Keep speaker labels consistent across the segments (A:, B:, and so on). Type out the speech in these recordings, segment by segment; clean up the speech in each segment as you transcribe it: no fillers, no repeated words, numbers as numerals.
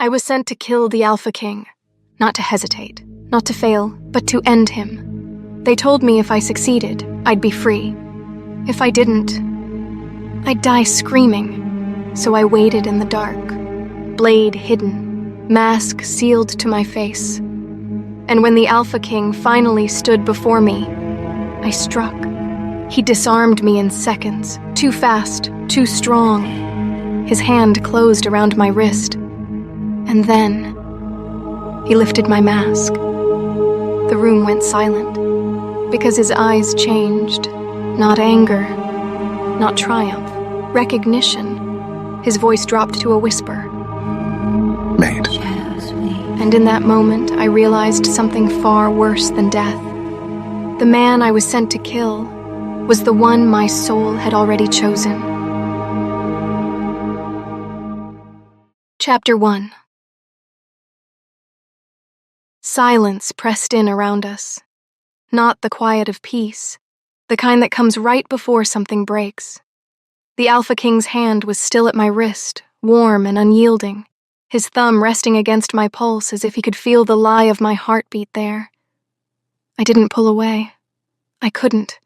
A: I was sent to kill the Alpha King, not to hesitate, not to fail, but to end him. They told me if I succeeded, I'd be free. If I didn't, I'd die screaming. So I waited in the dark, blade hidden, mask sealed to my face. And when the Alpha King finally stood before me, I struck. He disarmed me in seconds, too fast, too strong. His hand closed around my wrist. And then, he lifted my mask. The room went silent, because his eyes changed. Not anger, not triumph, recognition. His voice dropped to a whisper.
B: Mate.
A: And in that moment, I realized something far worse than death. The man I was sent to kill was the one my soul had already chosen. Chapter 1. Silence pressed in around us. Not the quiet of peace, the kind that comes right before something breaks. The Alpha King's hand was still at my wrist, warm and unyielding, his thumb resting against my pulse as if he could feel the lie of my heartbeat there. I didn't pull away. I couldn't.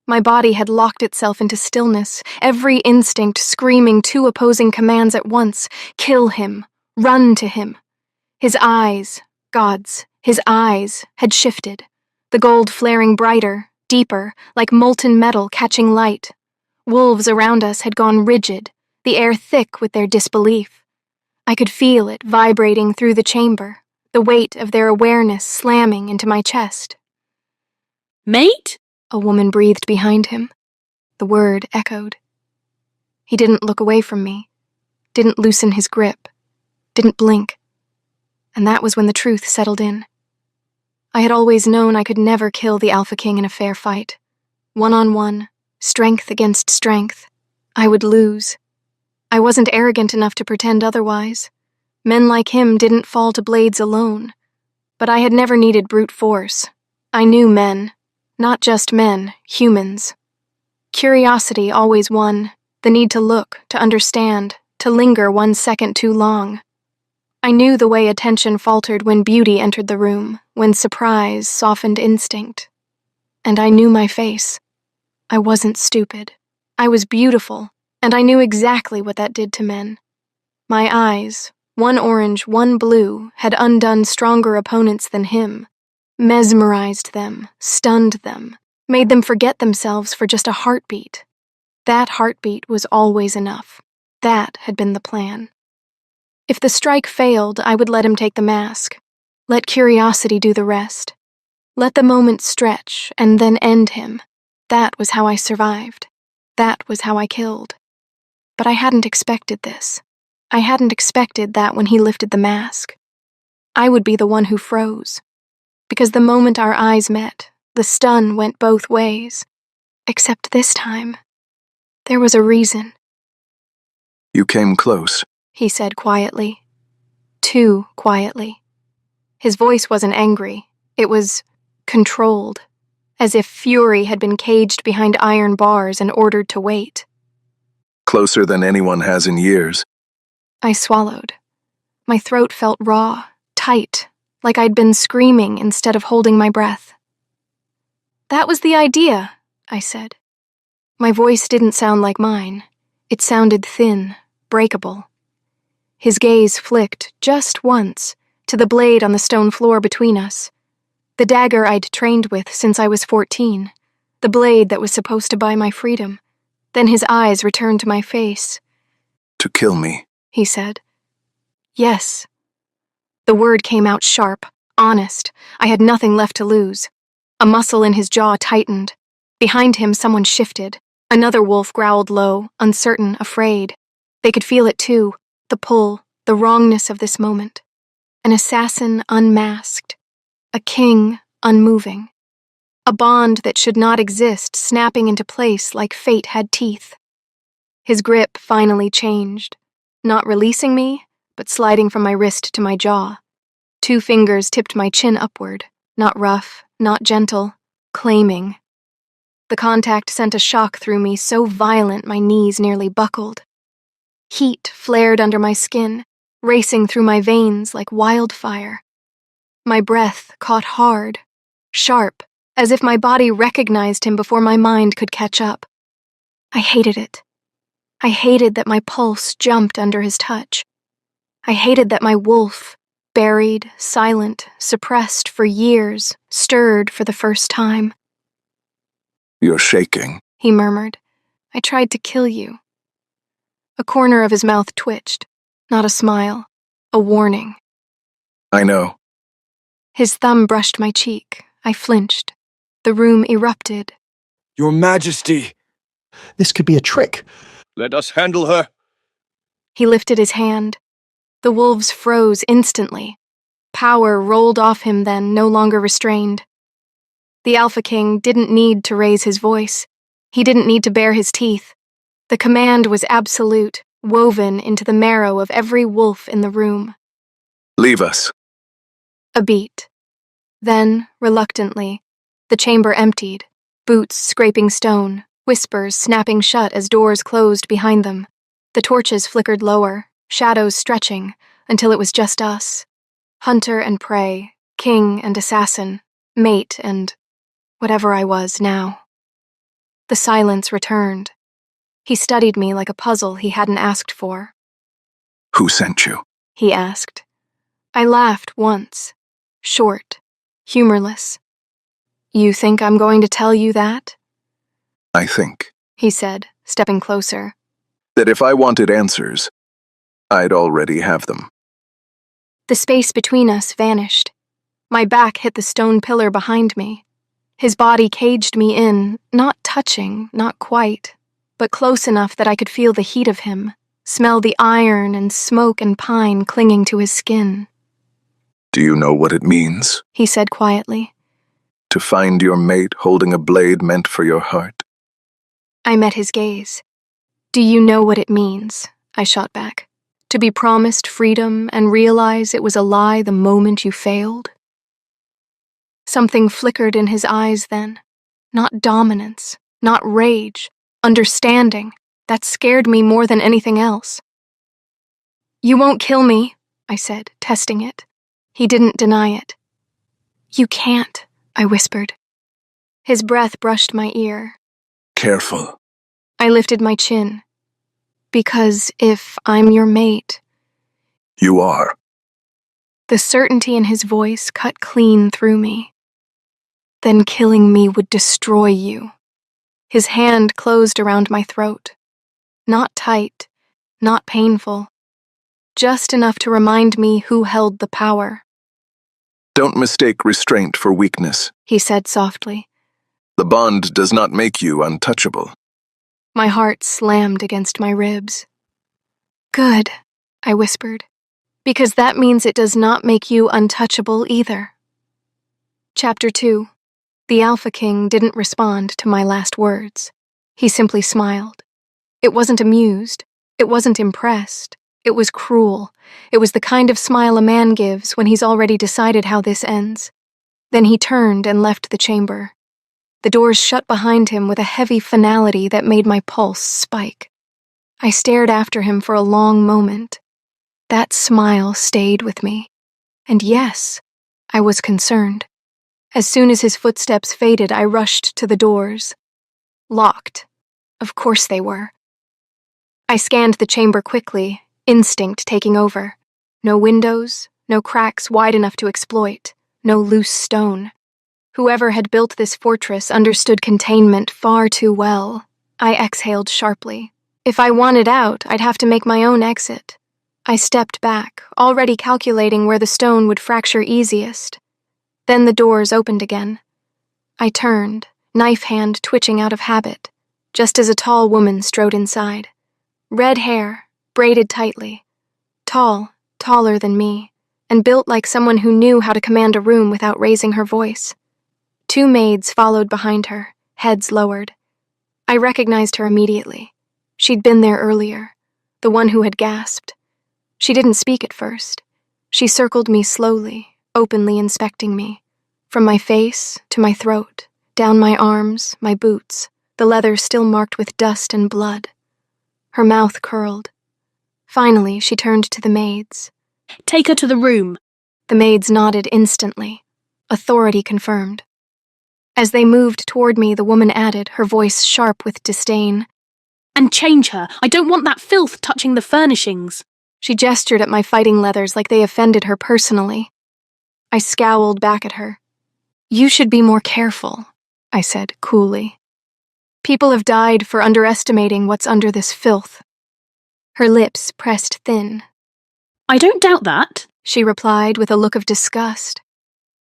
A: My body had locked itself into stillness, every instinct screaming two opposing commands at once. Kill him. Run to him. His eyes, God's, his eyes had shifted, the gold flaring brighter, deeper, like molten metal catching light. Wolves around us had gone rigid, the air thick with their disbelief. I could feel it vibrating through the chamber, the weight of their awareness slamming into my chest.
C: Mate?
A: A woman breathed behind him. The word echoed. He didn't look away from me, didn't loosen his grip, didn't blink. And that was when the truth settled in. I had always known I could never kill the Alpha King in a fair fight. One-on-one, strength against strength. I would lose. I wasn't arrogant enough to pretend otherwise. Men like him didn't fall to blades alone. But I had never needed brute force. I knew men. Not just men, humans. Curiosity always won. The need to look, to understand, to linger 1 second too long. I knew the way attention faltered when beauty entered the room, when surprise softened instinct. And I knew my face. I wasn't stupid. I was beautiful, and I knew exactly what that did to men. My eyes, one orange, one blue, had undone stronger opponents than him, mesmerized them, stunned them, made them forget themselves for just a heartbeat. That heartbeat was always enough. That had been the plan. If the strike failed, I would let him take the mask. Let curiosity do the rest. Let the moment stretch, and then end him. That was how I survived. That was how I killed. But I hadn't expected this. I hadn't expected that when he lifted the mask. I would be the one who froze. Because the moment our eyes met, the stun went both ways. Except this time, there was a reason.
B: You came close.
A: He said quietly. Too quietly. His voice wasn't angry. It was controlled, as if fury had been caged behind iron bars and ordered to wait.
B: Closer than anyone has in years.
A: I swallowed. My throat felt raw, tight, like I'd been screaming instead of holding my breath. That was the idea, I said. My voice didn't sound like mine. It sounded thin, breakable. His gaze flicked, just once, to the blade on the stone floor between us. The dagger I'd trained with since I was 14. The blade that was supposed to buy my freedom. Then his eyes returned to my face.
B: To kill me,
A: he said. Yes. The word came out sharp, honest. I had nothing left to lose. A muscle in his jaw tightened. Behind him, someone shifted. Another wolf growled low, uncertain, afraid. They could feel it too. The pull, the wrongness of this moment. An assassin unmasked. A king unmoving. A bond that should not exist snapping into place like fate had teeth. His grip finally changed. Not releasing me, but sliding from my wrist to my jaw. 2 fingers tipped my chin upward. Not rough, not gentle. Claiming. The contact sent a shock through me so violent my knees nearly buckled. Heat flared under my skin, racing through my veins like wildfire. My breath caught hard, sharp, as if my body recognized him before my mind could catch up. I hated it. I hated that my pulse jumped under his touch. I hated that my wolf, buried, silent, suppressed for years, stirred for the first time.
B: You're shaking.
A: He murmured. I tried to kill you. A corner of his mouth twitched. Not a smile. A warning.
B: I know.
A: His thumb brushed my cheek. I flinched. The room erupted.
D: Your Majesty!
E: This could be a trick.
D: Let us handle her.
A: He lifted his hand. The wolves froze instantly. Power rolled off him then, no longer restrained. The Alpha King didn't need to raise his voice. He didn't need to bare his teeth. The command was absolute, woven into the marrow of every wolf in the room.
B: Leave us.
A: A beat. Then, reluctantly, the chamber emptied, boots scraping stone, whispers snapping shut as doors closed behind them. The torches flickered lower, shadows stretching, until it was just us. Hunter and prey, king and assassin, mate and whatever I was now. The silence returned. He studied me like a puzzle he hadn't asked for.
B: Who sent you?
A: He asked. I laughed once, short, humorless. You think I'm going to tell you that?
B: I think
A: He said, stepping closer.
B: that if I wanted answers, I'd already have them.
A: The space between us vanished. My back hit the stone pillar behind me. His body caged me in, not touching, not quite, but close enough that I could feel the heat of him, smell the iron and smoke and pine clinging to his skin.
B: Do you know what it means?
A: He said quietly.
B: To find your mate holding a blade meant for your heart?
A: I met his gaze. Do you know what it means? I shot back. To be promised freedom and realize it was a lie the moment you failed? Something flickered in his eyes then. Not dominance, not rage, understanding. That scared me more than anything else. You won't kill me, I said, testing it. He didn't deny it. You can't, I whispered. His breath brushed my ear.
B: Careful.
A: I lifted my chin. Because if I'm your mate...
B: You are.
A: The certainty in his voice cut clean through me. Then killing me would destroy you. His hand closed around my throat. Not tight, not painful. Just enough to remind me who held the power.
B: Don't mistake restraint for weakness.
A: He said softly.
B: The bond does not make you untouchable.
A: My heart slammed against my ribs. Good, I whispered, because that means it does not make you untouchable either. Chapter 2. The Alpha King didn't respond to my last words. He simply smiled. It wasn't amused. It wasn't impressed. It was cruel. It was the kind of smile a man gives when he's already decided how this ends. Then he turned and left the chamber. The doors shut behind him with a heavy finality that made my pulse spike. I stared after him for a long moment. That smile stayed with me. And yes, I was concerned. As soon as his footsteps faded, I rushed to the doors. Locked. Of course they were. I scanned the chamber quickly, instinct taking over. No windows, no cracks wide enough to exploit, no loose stone. Whoever had built this fortress understood containment far too well. I exhaled sharply. If I wanted out, I'd have to make my own exit. I stepped back, already calculating where the stone would fracture easiest. Then the doors opened again. I turned, knife hand twitching out of habit, just as a tall woman strode inside. Red hair, braided tightly. Tall, taller than me, and built like someone who knew how to command a room without raising her voice. 2 maids followed behind her, heads lowered. I recognized her immediately. She'd been there earlier, the one who had gasped. She didn't speak at first. She circled me slowly, openly inspecting me, from my face to my throat, down my arms, my boots, the leather still marked with dust and blood. Her mouth curled. Finally, she turned to the maids.
C: Take her to the room.
A: The maids nodded instantly. Authority confirmed. As they moved toward me, the woman added, her voice sharp with disdain.
C: And change her. I don't want that filth touching the furnishings.
A: She gestured at my fighting leathers like they offended her personally. I scowled back at her. You should be more careful, I said coolly. People have died for underestimating what's under this filth. Her lips pressed thin.
C: I don't doubt that,
A: She replied with a look of disgust.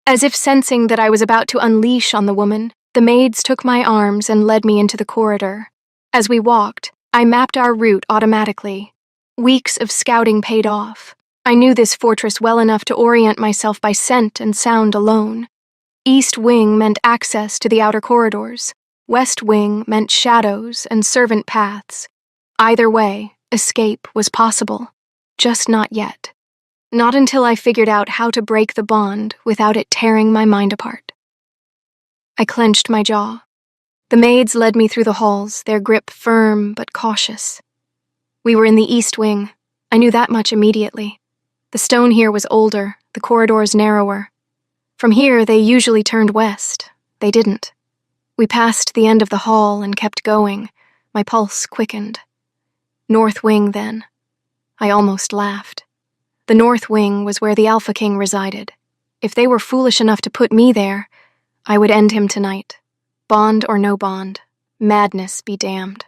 A: As if sensing that I was about to unleash on the woman, the maids took my arms and led me into the corridor. As we walked, I mapped our route automatically. Weeks of scouting paid off. I knew this fortress well enough to orient myself by scent and sound alone. East Wing meant access to the outer corridors. West Wing meant shadows and servant paths. Either way, escape was possible. Just not yet. Not until I figured out how to break the bond without it tearing my mind apart. I clenched my jaw. The maids led me through the halls, their grip firm but cautious. We were in the East Wing. I knew that much immediately. The stone here was older, the corridors narrower. From here, they usually turned west. They didn't. We passed the end of the hall and kept going. My pulse quickened. North Wing, then. I almost laughed. The North Wing was where the Alpha King resided. If they were foolish enough to put me there, I would end him tonight. Bond or no bond, madness be damned.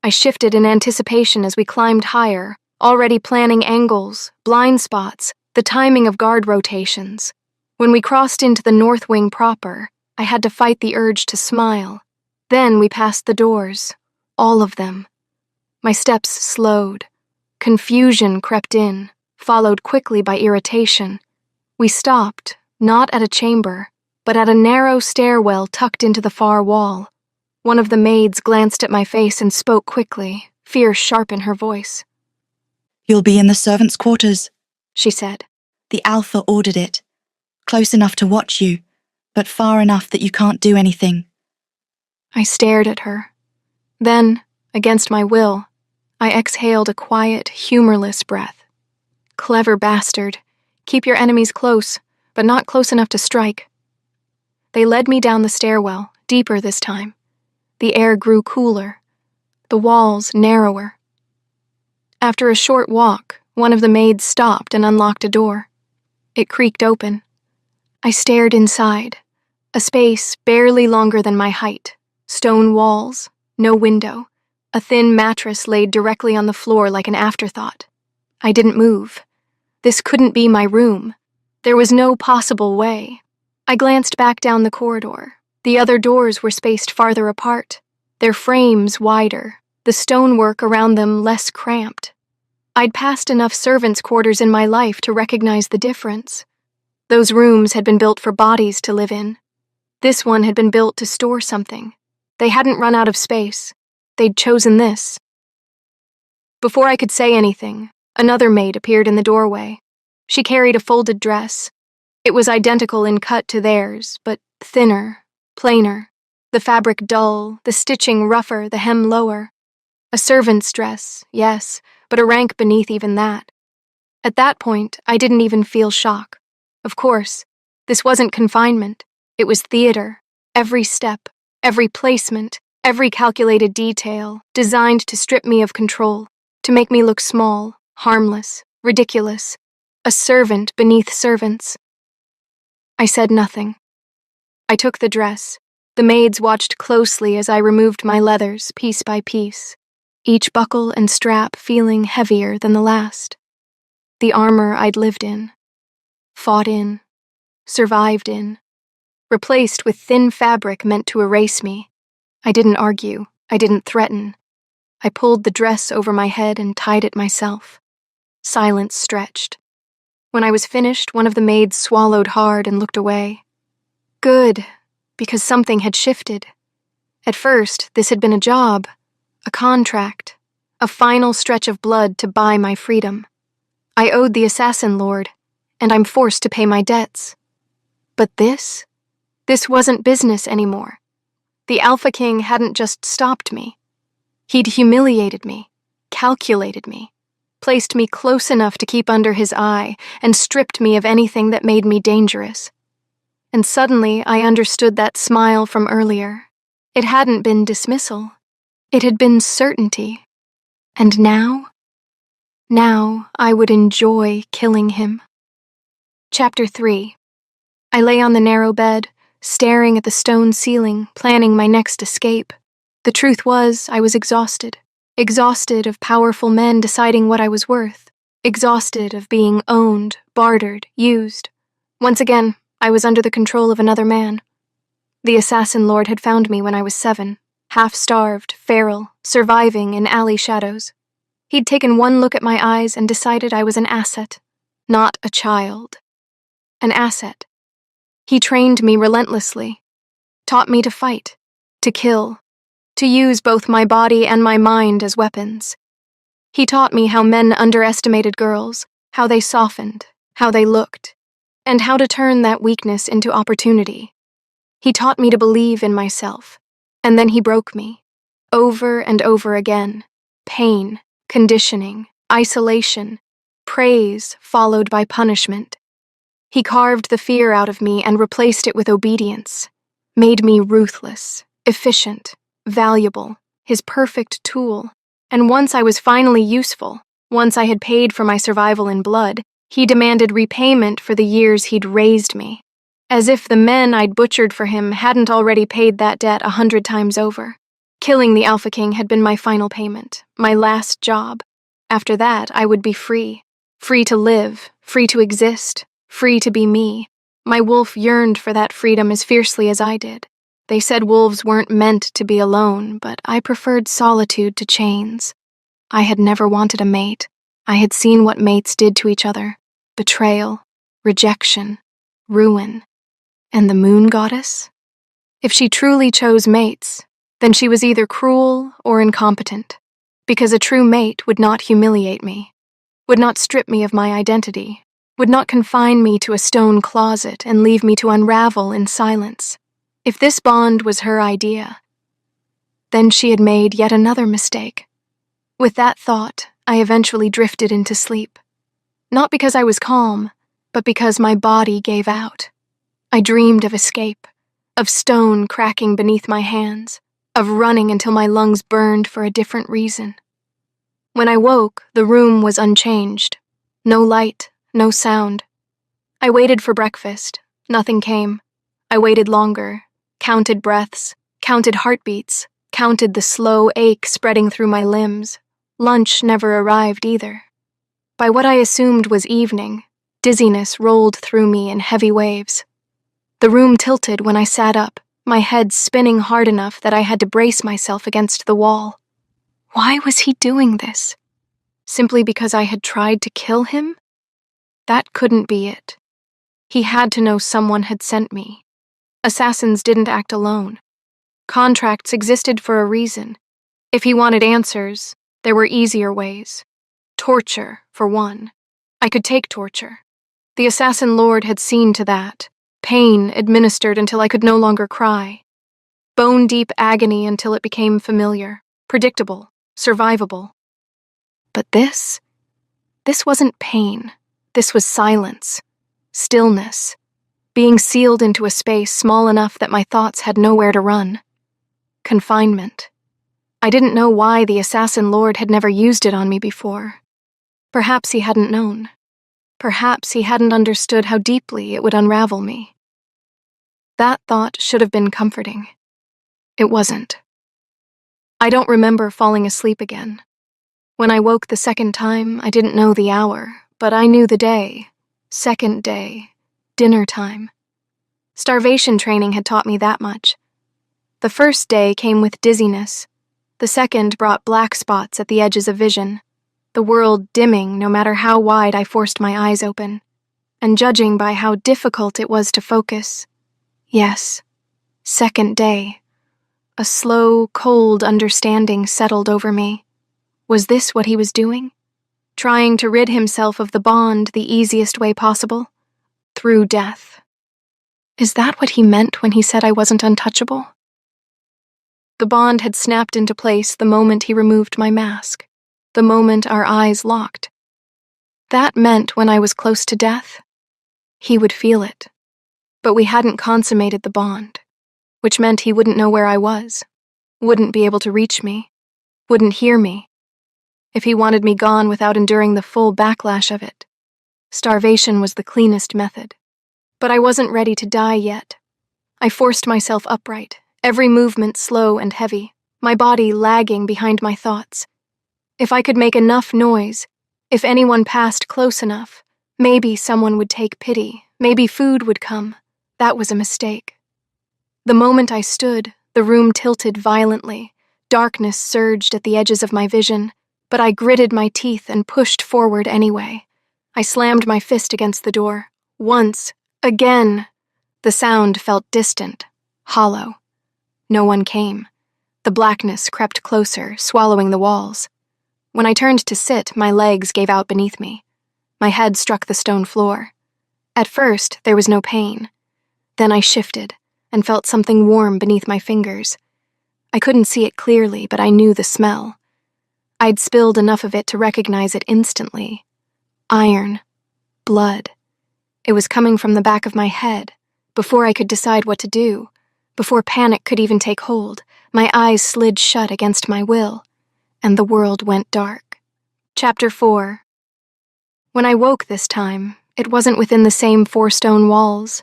A: I shifted in anticipation as we climbed higher, already planning angles, blind spots, the timing of guard rotations. When we crossed into the North Wing proper, I had to fight the urge to smile. Then we passed the doors, all of them. My steps slowed. Confusion crept in, followed quickly by irritation. We stopped, not at a chamber, but at a narrow stairwell tucked into the far wall. One of the maids glanced at my face and spoke quickly, fear sharp in her voice.
F: You'll be in the servants' quarters,
A: She said.
F: The Alpha ordered it. Close enough to watch you, but far enough that you can't do anything.
A: I stared at her. Then, against my will, I exhaled a quiet, humorless breath. Clever bastard. Keep your enemies close, but not close enough to strike. They led me down the stairwell, deeper this time. The air grew cooler. The walls narrower. After a short walk, one of the maids stopped and unlocked a door. It creaked open. I stared inside. A space barely longer than my height. Stone walls, no window. A thin mattress laid directly on the floor like an afterthought. I didn't move. This couldn't be my room. There was no possible way. I glanced back down the corridor. The other doors were spaced farther apart, their frames wider, the stonework around them less cramped. I'd passed enough servants' quarters in my life to recognize the difference. Those rooms had been built for bodies to live in. This one had been built to store something. They hadn't run out of space. They'd chosen this. Before I could say anything, another maid appeared in the doorway. She carried a folded dress. It was identical in cut to theirs, but thinner, plainer. The fabric dull, the stitching rougher, the hem lower. A servant's dress, yes, but a rank beneath even that. At that point, I didn't even feel shock. Of course, this wasn't confinement. It was theater. Every step, every placement, every calculated detail, designed to strip me of control, to make me look small, harmless, ridiculous, a servant beneath servants. I said nothing. I took the dress. The maids watched closely as I removed my leathers piece by piece, each buckle and strap feeling heavier than the last. The armor I'd lived in, fought in, survived in, replaced with thin fabric meant to erase me. I didn't argue. I didn't threaten. I pulled the dress over my head and tied it myself. Silence stretched. When I was finished, one of the maids swallowed hard and looked away. Good, because something had shifted. At first, this had been a job, a contract, a final stretch of blood to buy my freedom. I owed the assassin lord, and I'm forced to pay my debts. But this wasn't business anymore. The Alpha King hadn't just stopped me. He'd humiliated me, calculated me, placed me close enough to keep under his eye and stripped me of anything that made me dangerous. And suddenly I understood that smile from earlier. It hadn't been dismissal. It had been certainty. And now I would enjoy killing him. Chapter 3. I lay on the narrow bed, staring at the stone ceiling, planning my next escape. The truth was, I was exhausted. Exhausted of powerful men deciding what I was worth. Exhausted of being owned, bartered, used. Once again, I was under the control of another man. The assassin lord had found me when I was 7, half-starved, feral, surviving in alley shadows. He'd taken one look at my eyes and decided I was an asset, not a child. An asset. He trained me relentlessly, taught me to fight, to kill, to use both my body and my mind as weapons. He taught me how men underestimated girls, how they softened, how they looked, and how to turn that weakness into opportunity. He taught me to believe in myself, and then he broke me, over and over again. Pain, conditioning, isolation, praise followed by punishment. He carved the fear out of me and replaced it with obedience, made me ruthless, efficient, valuable, his perfect tool. And once I was finally useful, once I had paid for my survival in blood, he demanded repayment for the years he'd raised me, as if the men I'd butchered for him hadn't already paid that debt 100 times over. Killing the Alpha King had been my final payment, my last job. After that, I would be free. Free to live, free to exist, free to be me. My wolf yearned for that freedom as fiercely as I did. They said wolves weren't meant to be alone, but I preferred solitude to chains. I had never wanted a mate. I had seen what mates did to each other. Betrayal, rejection, ruin. And the moon goddess? If she truly chose mates, then she was either cruel or incompetent, because a true mate would not humiliate me, would not strip me of my identity, would not confine me to a stone closet and leave me to unravel in silence. If this bond was her idea, then she had made yet another mistake. With that thought, I eventually drifted into sleep. Not because I was calm, but because my body gave out. I dreamed of escape, of stone cracking beneath my hands, of running until my lungs burned for a different reason. When I woke, the room was unchanged. No light, no sound. I waited for breakfast. Nothing came. I waited longer, counted breaths, counted heartbeats, counted the slow ache spreading through my limbs. Lunch never arrived either. By what I assumed was evening, dizziness rolled through me in heavy waves. The room tilted when I sat up, my head spinning hard enough that I had to brace myself against the wall. Why was he doing this? Simply because I had tried to kill him? That couldn't be it. He had to know someone had sent me. Assassins didn't act alone. Contracts existed for a reason. If he wanted answers, there were easier ways. Torture, for one. I could take torture. The assassin lord had seen to that. Pain administered until I could no longer cry. Bone-deep agony until it became familiar, predictable, survivable. But this wasn't pain. This was silence, stillness, being sealed into a space small enough that my thoughts had nowhere to run. Confinement. I didn't know why the assassin lord had never used it on me before. Perhaps he hadn't known. Perhaps he hadn't understood how deeply it would unravel me. That thought should have been comforting. It wasn't. I don't remember falling asleep again. When I woke the second time, I didn't know the hour, but I knew the day. Second day. Dinner time. Starvation training had taught me that much. The first day came with dizziness. The second brought black spots at the edges of vision, the world dimming no matter how wide I forced my eyes open, and judging by how difficult it was to focus. Yes, second day. A slow, cold understanding settled over me. Was this what he was doing? Trying to rid himself of the bond the easiest way possible? Through death. Is that what he meant when he said I wasn't untouchable? The bond had snapped into place the moment he removed my mask, the moment our eyes locked. That meant when I was close to death, he would feel it. But we hadn't consummated the bond, which meant he wouldn't know where I was, wouldn't be able to reach me, wouldn't hear me. If he wanted me gone without enduring the full backlash of it, starvation was the cleanest method. But I wasn't ready to die yet. I forced myself upright, every movement slow and heavy, my body lagging behind my thoughts. If I could make enough noise, if anyone passed close enough, maybe someone would take pity, maybe food would come. That was a mistake. The moment I stood, the room tilted violently. Darkness surged at the edges of my vision, but I gritted my teeth and pushed forward anyway. I slammed my fist against the door. Once. Again. The sound felt distant, hollow. No one came. The blackness crept closer, swallowing the walls. When I turned to sit, my legs gave out beneath me. My head struck the stone floor. At first, there was no pain. Then I shifted and felt something warm beneath my fingers. I couldn't see it clearly, but I knew the smell. I'd spilled enough of it to recognize it instantly. Iron. Blood. It was coming from the back of my head. Before I could decide what to do, before panic could even take hold, my eyes slid shut against my will, and the world went dark. Chapter 4. When I woke this time, it wasn't within the same 4 stone walls.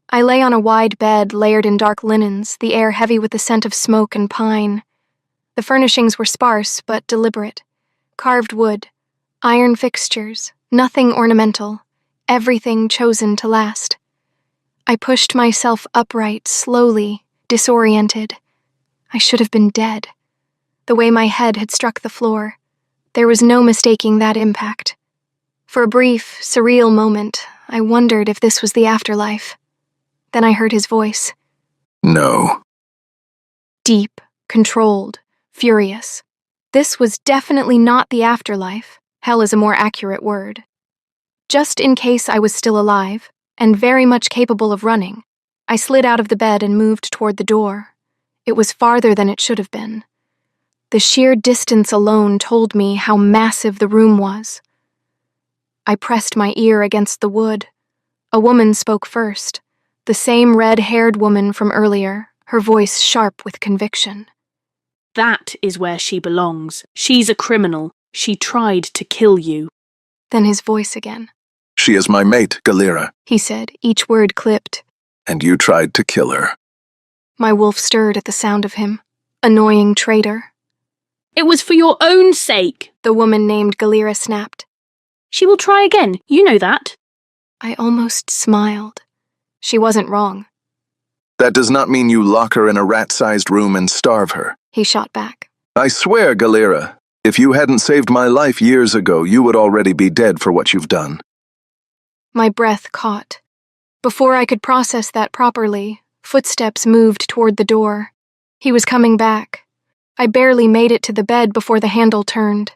A: I lay on a wide bed layered in dark linens, the air heavy with the scent of smoke and pine. The furnishings were sparse but deliberate. Carved wood, iron fixtures, nothing ornamental, everything chosen to last. I pushed myself upright, slowly, disoriented. I should have been dead. The way my head had struck the floor, there was no mistaking that impact. For a brief, surreal moment, I wondered if this was the afterlife. Then I heard his voice.
B: No.
A: Deep, controlled, furious. This was definitely not the afterlife. Hell is a more accurate word. Just in case I was still alive, and very much capable of running, I slid out of the bed and moved toward the door. It was farther than it should have been. The sheer distance alone told me how massive the room was. I pressed my ear against the wood. A woman spoke first, the same red-haired woman from earlier, her voice sharp with conviction.
C: That is where she belongs. She's a criminal. She tried to kill you.
A: Then his voice again.
B: She is my mate, Galira,
A: He said, each word clipped.
B: and you tried to kill her.
A: My wolf stirred at the sound of him. Annoying traitor.
C: It was for your own sake.
A: The woman named Galira snapped.
C: She will try again. You know that.
A: I almost smiled. She wasn't wrong.
B: That does not mean you lock her in a rat-sized room and starve her.
A: He shot back.
B: I swear, Galira, if you hadn't saved my life years ago, you would already be dead for what you've done.
A: My breath caught. Before I could process that properly, footsteps moved toward the door. He was coming back. I barely made it to the bed before the handle turned.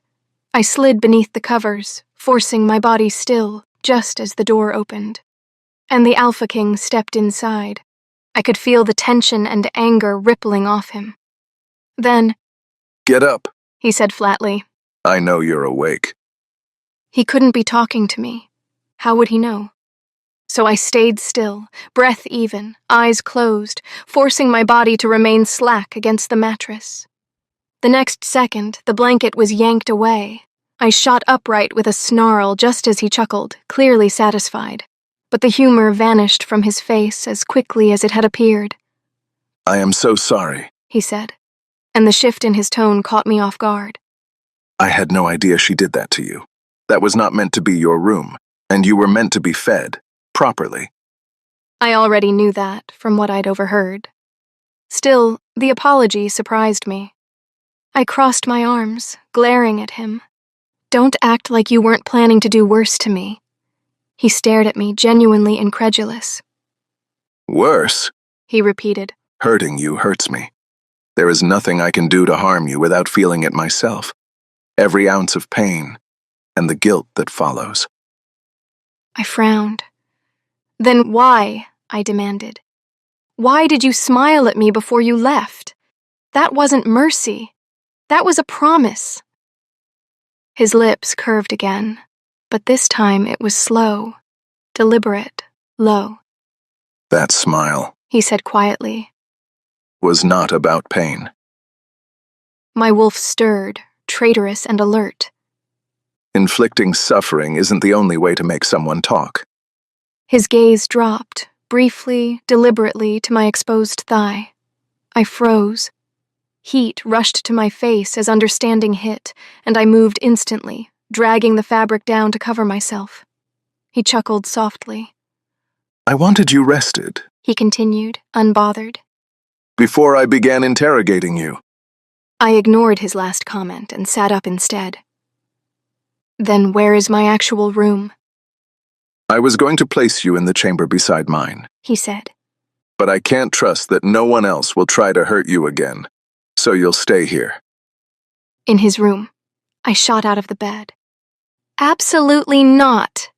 A: I slid beneath the covers, forcing my body still, just as the door opened. And the Alpha King stepped inside. I could feel the tension and anger rippling off him. Then,
B: Get up.
A: he said flatly.
B: I know you're awake.
A: He couldn't be talking to me. How would he know? So I stayed still, breath even, eyes closed, forcing my body to remain slack against the mattress. The next second, the blanket was yanked away. I shot upright with a snarl just as he chuckled, clearly satisfied. But the humor vanished from his face as quickly as it had appeared.
B: I am so sorry.
A: He said, and the shift in his tone caught me off guard.
B: I had no idea she did that to you. That was not meant to be your room, and you were meant to be fed, properly.
A: I already knew that from what I'd overheard. Still, the apology surprised me. I crossed my arms, glaring at him. Don't act like you weren't planning to do worse to me. He stared at me, genuinely incredulous.
B: Worse,
A: He repeated.
B: hurting you hurts me. There is nothing I can do to harm you without feeling it myself. Every ounce of pain, and the guilt that follows.
A: I frowned. Then why? I demanded. Why did you smile at me before you left? That wasn't mercy. That was a promise. His lips curved again. But this time it was slow, deliberate, low.
B: That smile
A: He said quietly.
B: was not about pain.
A: My wolf stirred, traitorous and alert.
B: Inflicting suffering isn't the only way to make someone talk.
A: His gaze dropped, briefly, deliberately, to my exposed thigh. I froze. Heat rushed to my face as understanding hit, and I moved instantly, dragging the fabric down to cover myself. He chuckled softly.
B: I wanted you rested
A: He continued, unbothered.
B: before I began interrogating you.
A: I ignored his last comment and sat up instead. Then where is my actual room?
B: I was going to place you in the chamber beside mine,
A: He said.
B: but I can't trust that no one else will try to hurt you again, so you'll stay here.
A: In his room. I shot out of the bed. Absolutely not.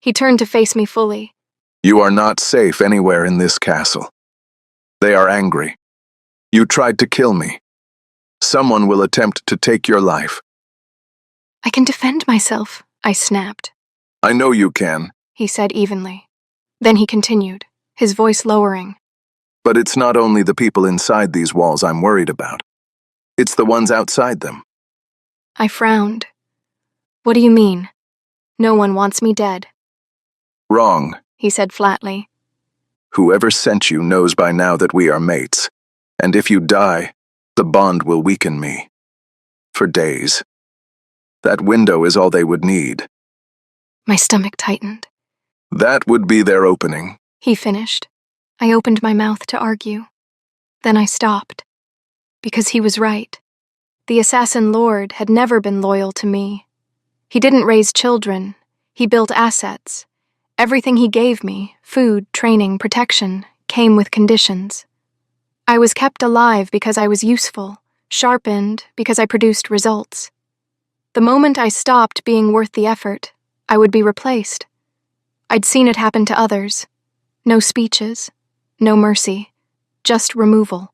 A: He turned to face me fully.
B: You are not safe anywhere in this castle. They are angry. You tried to kill me. Someone will attempt to take your life.
A: I can defend myself, I snapped.
B: I know you can,
A: He said evenly. Then he continued, his voice lowering.
B: but it's not only the people inside these walls I'm worried about. It's the ones outside them.
A: I frowned. What do you mean? No one wants me dead,
B: Wrong.
A: he said flatly.
B: Whoever sent you knows by now that we are mates, and if you die, the bond will weaken me. For days. That window is all they would need.
A: My stomach tightened.
B: That would be their opening.
A: He finished. I opened my mouth to argue. Then I stopped. Because he was right. The assassin lord had never been loyal to me. He didn't raise children. He built assets. Everything he gave me, food, training, protection, came with conditions. I was kept alive because I was useful, sharpened because I produced results. The moment I stopped being worth the effort, I would be replaced. I'd seen it happen to others. No speeches, no mercy, just removal.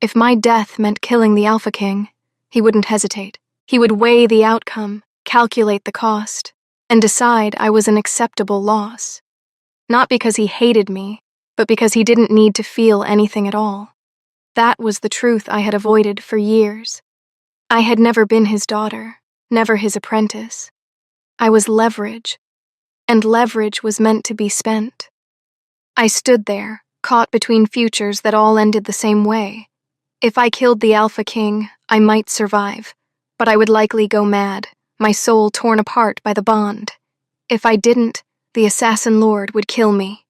A: If my death meant killing the Alpha King, he wouldn't hesitate. He would weigh the outcome, calculate the cost, and decide I was an acceptable loss. Not because he hated me, but because he didn't need to feel anything at all. That was the truth I had avoided for years. I had never been his daughter, never his apprentice. I was leverage, and leverage was meant to be spent. I stood there, caught between futures that all ended the same way. If I killed the Alpha King, I might survive, but I would likely go mad, my soul torn apart by the bond. If I didn't, the assassin lord would kill me.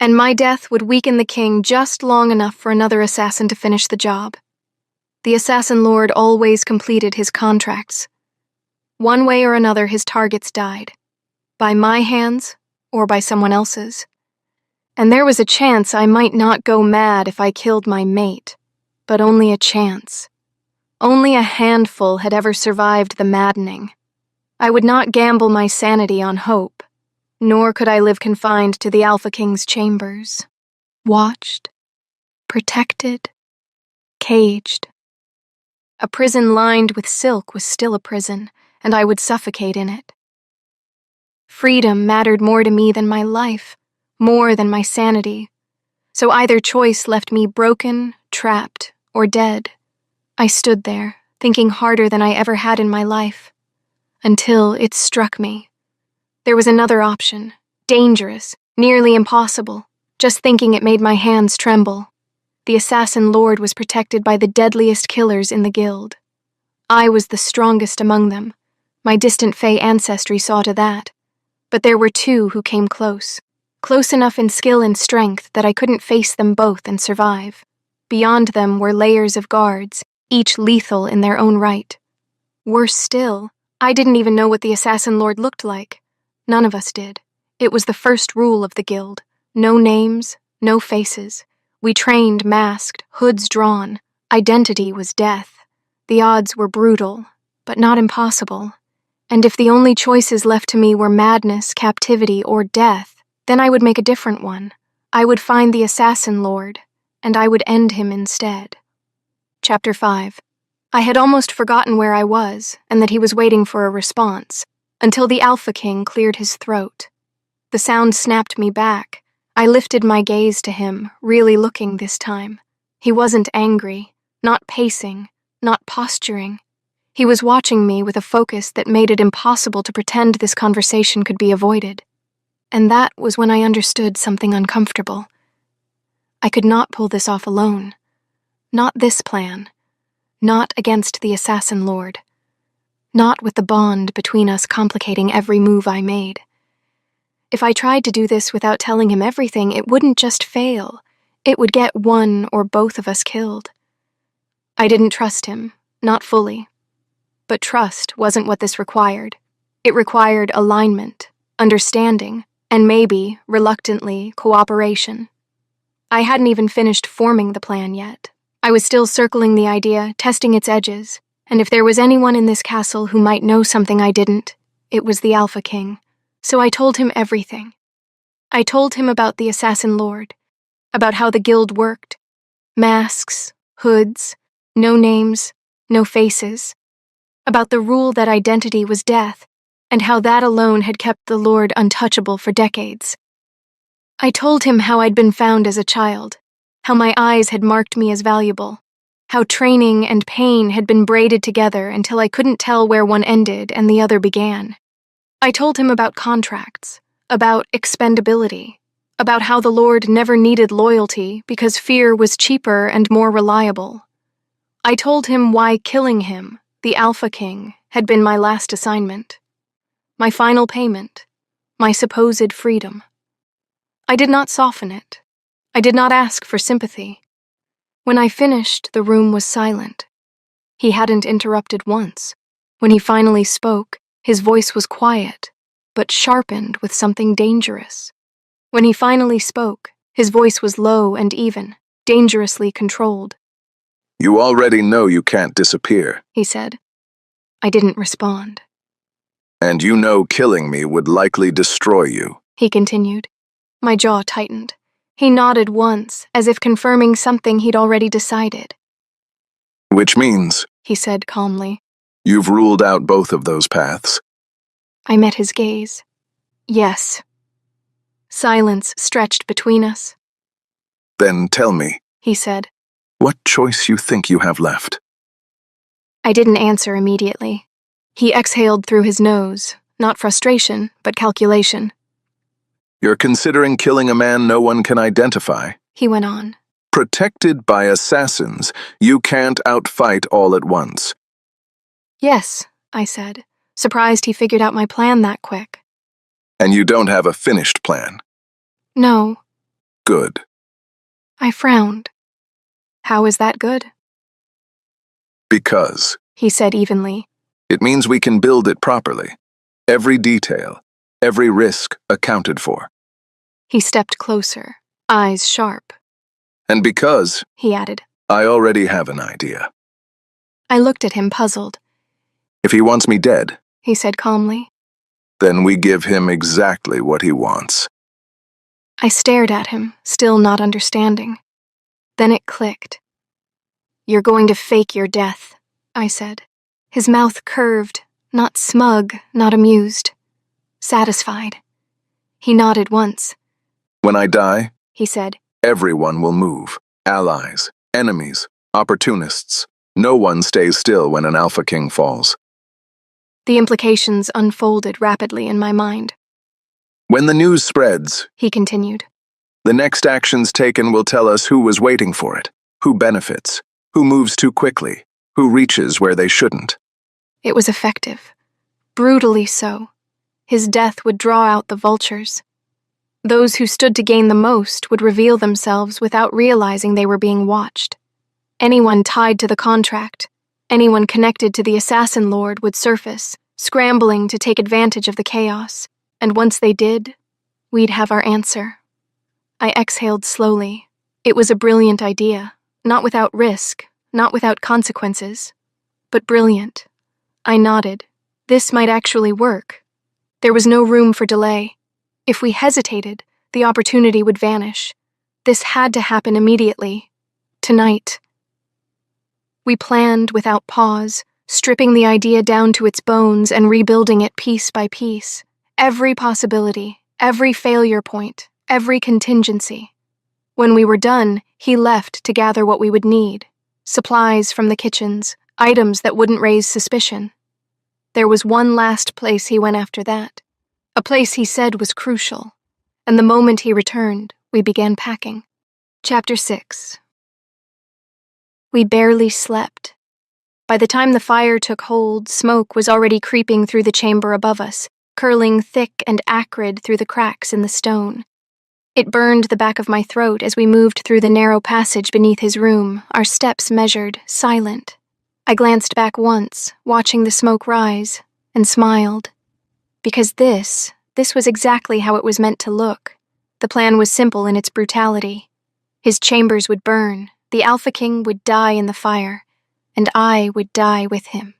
A: And my death would weaken the king just long enough for another assassin to finish the job. The assassin lord always completed his contracts. One way or another, his targets died. By my hands, or by someone else's. And there was a chance I might not go mad if I killed my mate, but only a chance. Only a handful had ever survived the maddening. I would not gamble my sanity on hope, nor could I live confined to the Alpha King's chambers. Watched, protected, caged. A prison lined with silk was still a prison, and I would suffocate in it. Freedom mattered more to me than my life, more than my sanity. So either choice left me broken, trapped, or dead. I stood there, thinking harder than I ever had in my life, until it struck me. There was another option, dangerous, nearly impossible. Just thinking it made my hands tremble. The assassin lord was protected by the deadliest killers in the guild. I was the strongest among them. My distant Fey ancestry saw to that. But there were two who came close enough in skill and strength that I couldn't face them both and survive. Beyond them were layers of guards, each lethal in their own right. Worse still, I didn't even know what the assassin lord looked like. None of us did. It was the first rule of the guild. No names, no faces. We trained masked, hoods drawn. Identity was death. The odds were brutal, but not impossible. And if the only choices left to me were madness, captivity, or death, then I would make a different one. I would find the assassin lord, and I would end him instead. Chapter 5. I had almost forgotten where I was, and that he was waiting for a response, until the Alpha King cleared his throat. The sound snapped me back. I lifted my gaze to him, really looking this time. He wasn't angry, not pacing, not posturing. He was watching me with a focus that made it impossible to pretend this conversation could be avoided. And that was when I understood something uncomfortable. I could not pull this off alone. Not this plan. Not against the Assassin Lord. Not with the bond between us complicating every move I made. If I tried to do this without telling him everything, it wouldn't just fail. It would get one or both of us killed. I didn't trust him, not fully. But trust wasn't what this required. It required alignment, understanding, and maybe, reluctantly, cooperation. I hadn't even finished forming the plan yet. I was still circling the idea, testing its edges, and if there was anyone in this castle who might know something I didn't, it was the Alpha King. So I told him everything. I told him about the Assassin Lord, about how the guild worked. Masks, hoods, no names, no faces. About the rule that identity was death, and how that alone had kept the Lord untouchable for decades. I told him how I'd been found as a child, how my eyes had marked me as valuable, how training and pain had been braided together until I couldn't tell where one ended and the other began. I told him about contracts, about expendability, about how the Lord never needed loyalty because fear was cheaper and more reliable. I told him why killing him, the Alpha King, had been my last assignment, my final payment, my supposed freedom. I did not soften it. I did not ask for sympathy. When I finished, the room was silent. He hadn't interrupted once. When he finally spoke, his voice was quiet, but sharpened with something dangerous. When he finally spoke, his voice was low and even, dangerously controlled.
B: You already know you can't disappear.
A: He said. I didn't respond.
B: And you know killing me would likely destroy you.
A: He continued. My jaw tightened. He nodded once, as if confirming something he'd already decided.
B: Which means,
A: He said calmly.
B: You've ruled out both of those paths.
A: I met his gaze. Yes. Silence stretched between us.
B: Then tell me,
A: He said.
B: what choice you think you have left.
A: I didn't answer immediately. He exhaled through his nose, not frustration, but calculation.
B: You're considering killing a man no one can identify.
A: He went on.
B: Protected by assassins, you can't outfight all at once.
A: Yes, I said, surprised he figured out my plan that quick.
B: And you don't have a finished plan.
A: No.
B: Good.
A: I frowned. How is that good?
B: Because
A: He said evenly.
B: it means we can build it properly. Every detail, every risk accounted for.
A: He stepped closer, eyes sharp.
B: And because
A: He added.
B: I already have an idea.
A: I looked at him puzzled.
B: If he wants me dead,
A: He said calmly.
B: then we give him exactly what he wants.
A: I stared at him, still not understanding. Then it clicked. You're going to fake your death, I said. His mouth curved, not smug, not amused. Satisfied. He nodded once.
B: When I die,
A: He said.
B: everyone will move. Allies, enemies, opportunists. No one stays still when an Alpha King falls.
A: The implications unfolded rapidly in my mind.
B: When the news spreads,
A: He continued.
B: the next actions taken will tell us who was waiting for it, who benefits, who moves too quickly, who reaches where they shouldn't.
A: It was effective. Brutally so. His death would draw out the vultures. Those who stood to gain the most would reveal themselves without realizing they were being watched. Anyone tied to the contract, anyone connected to the Assassin Lord would surface, scrambling to take advantage of the chaos. And once they did, we'd have our answer. I exhaled slowly. It was a brilliant idea, not without risk, not without consequences, but brilliant. I nodded. This might actually work. There was no room for delay. If we hesitated, the opportunity would vanish. This had to happen immediately. Tonight. We planned without pause, stripping the idea down to its bones and rebuilding it piece by piece. Every possibility, every failure point, every contingency. When we were done, he left to gather what we would need. Supplies from the kitchens, items that wouldn't raise suspicion. There was one last place he went after that. A place he said was crucial. And the moment he returned, we began packing. Chapter 6. We barely slept. By the time the fire took hold, smoke was already creeping through the chamber above us, curling thick and acrid through the cracks in the stone. It burned the back of my throat as we moved through the narrow passage beneath his room, our steps measured, silent. I glanced back once, watching the smoke rise, and smiled. Because this was exactly how it was meant to look. The plan was simple in its brutality. His chambers would burn, the Alpha King would die in the fire, and I would die with him.